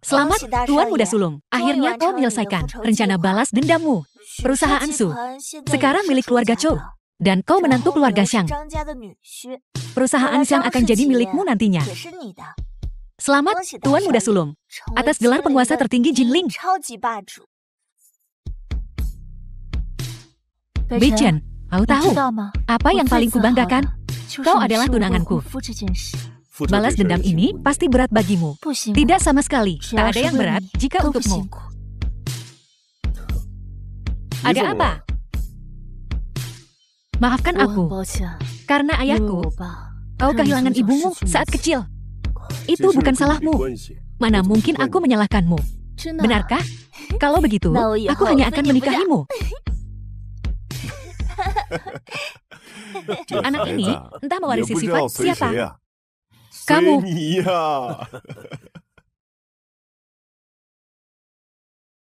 Selamat, Tuan Muda Sulung. Akhirnya kau menyelesaikan rencana balas dendammu. Perusahaan Su sekarang milik keluarga Chou. Dan kau menantu keluarga Shang. Perusahaan Xiang akan jadi milikmu nantinya. Selamat, Tuan Muda Sulung, atas gelar penguasa tertinggi Jinling. Bichen, kau tahu apa yang paling kubanggakan? Kau adalah tunanganku. Balas dendam ini pasti berat bagimu. Tidak sama sekali, tak ada yang berat jika untukmu. Ada apa? Maafkan aku, karena ayahku, kau kehilangan ibumu saat kecil. Itu bukan salahmu. Mana mungkin aku menyalahkanmu? Benarkah? Kalau begitu, aku hanya akan menikahimu. Anak ini entah mewarisi sifat siapa. Kamu.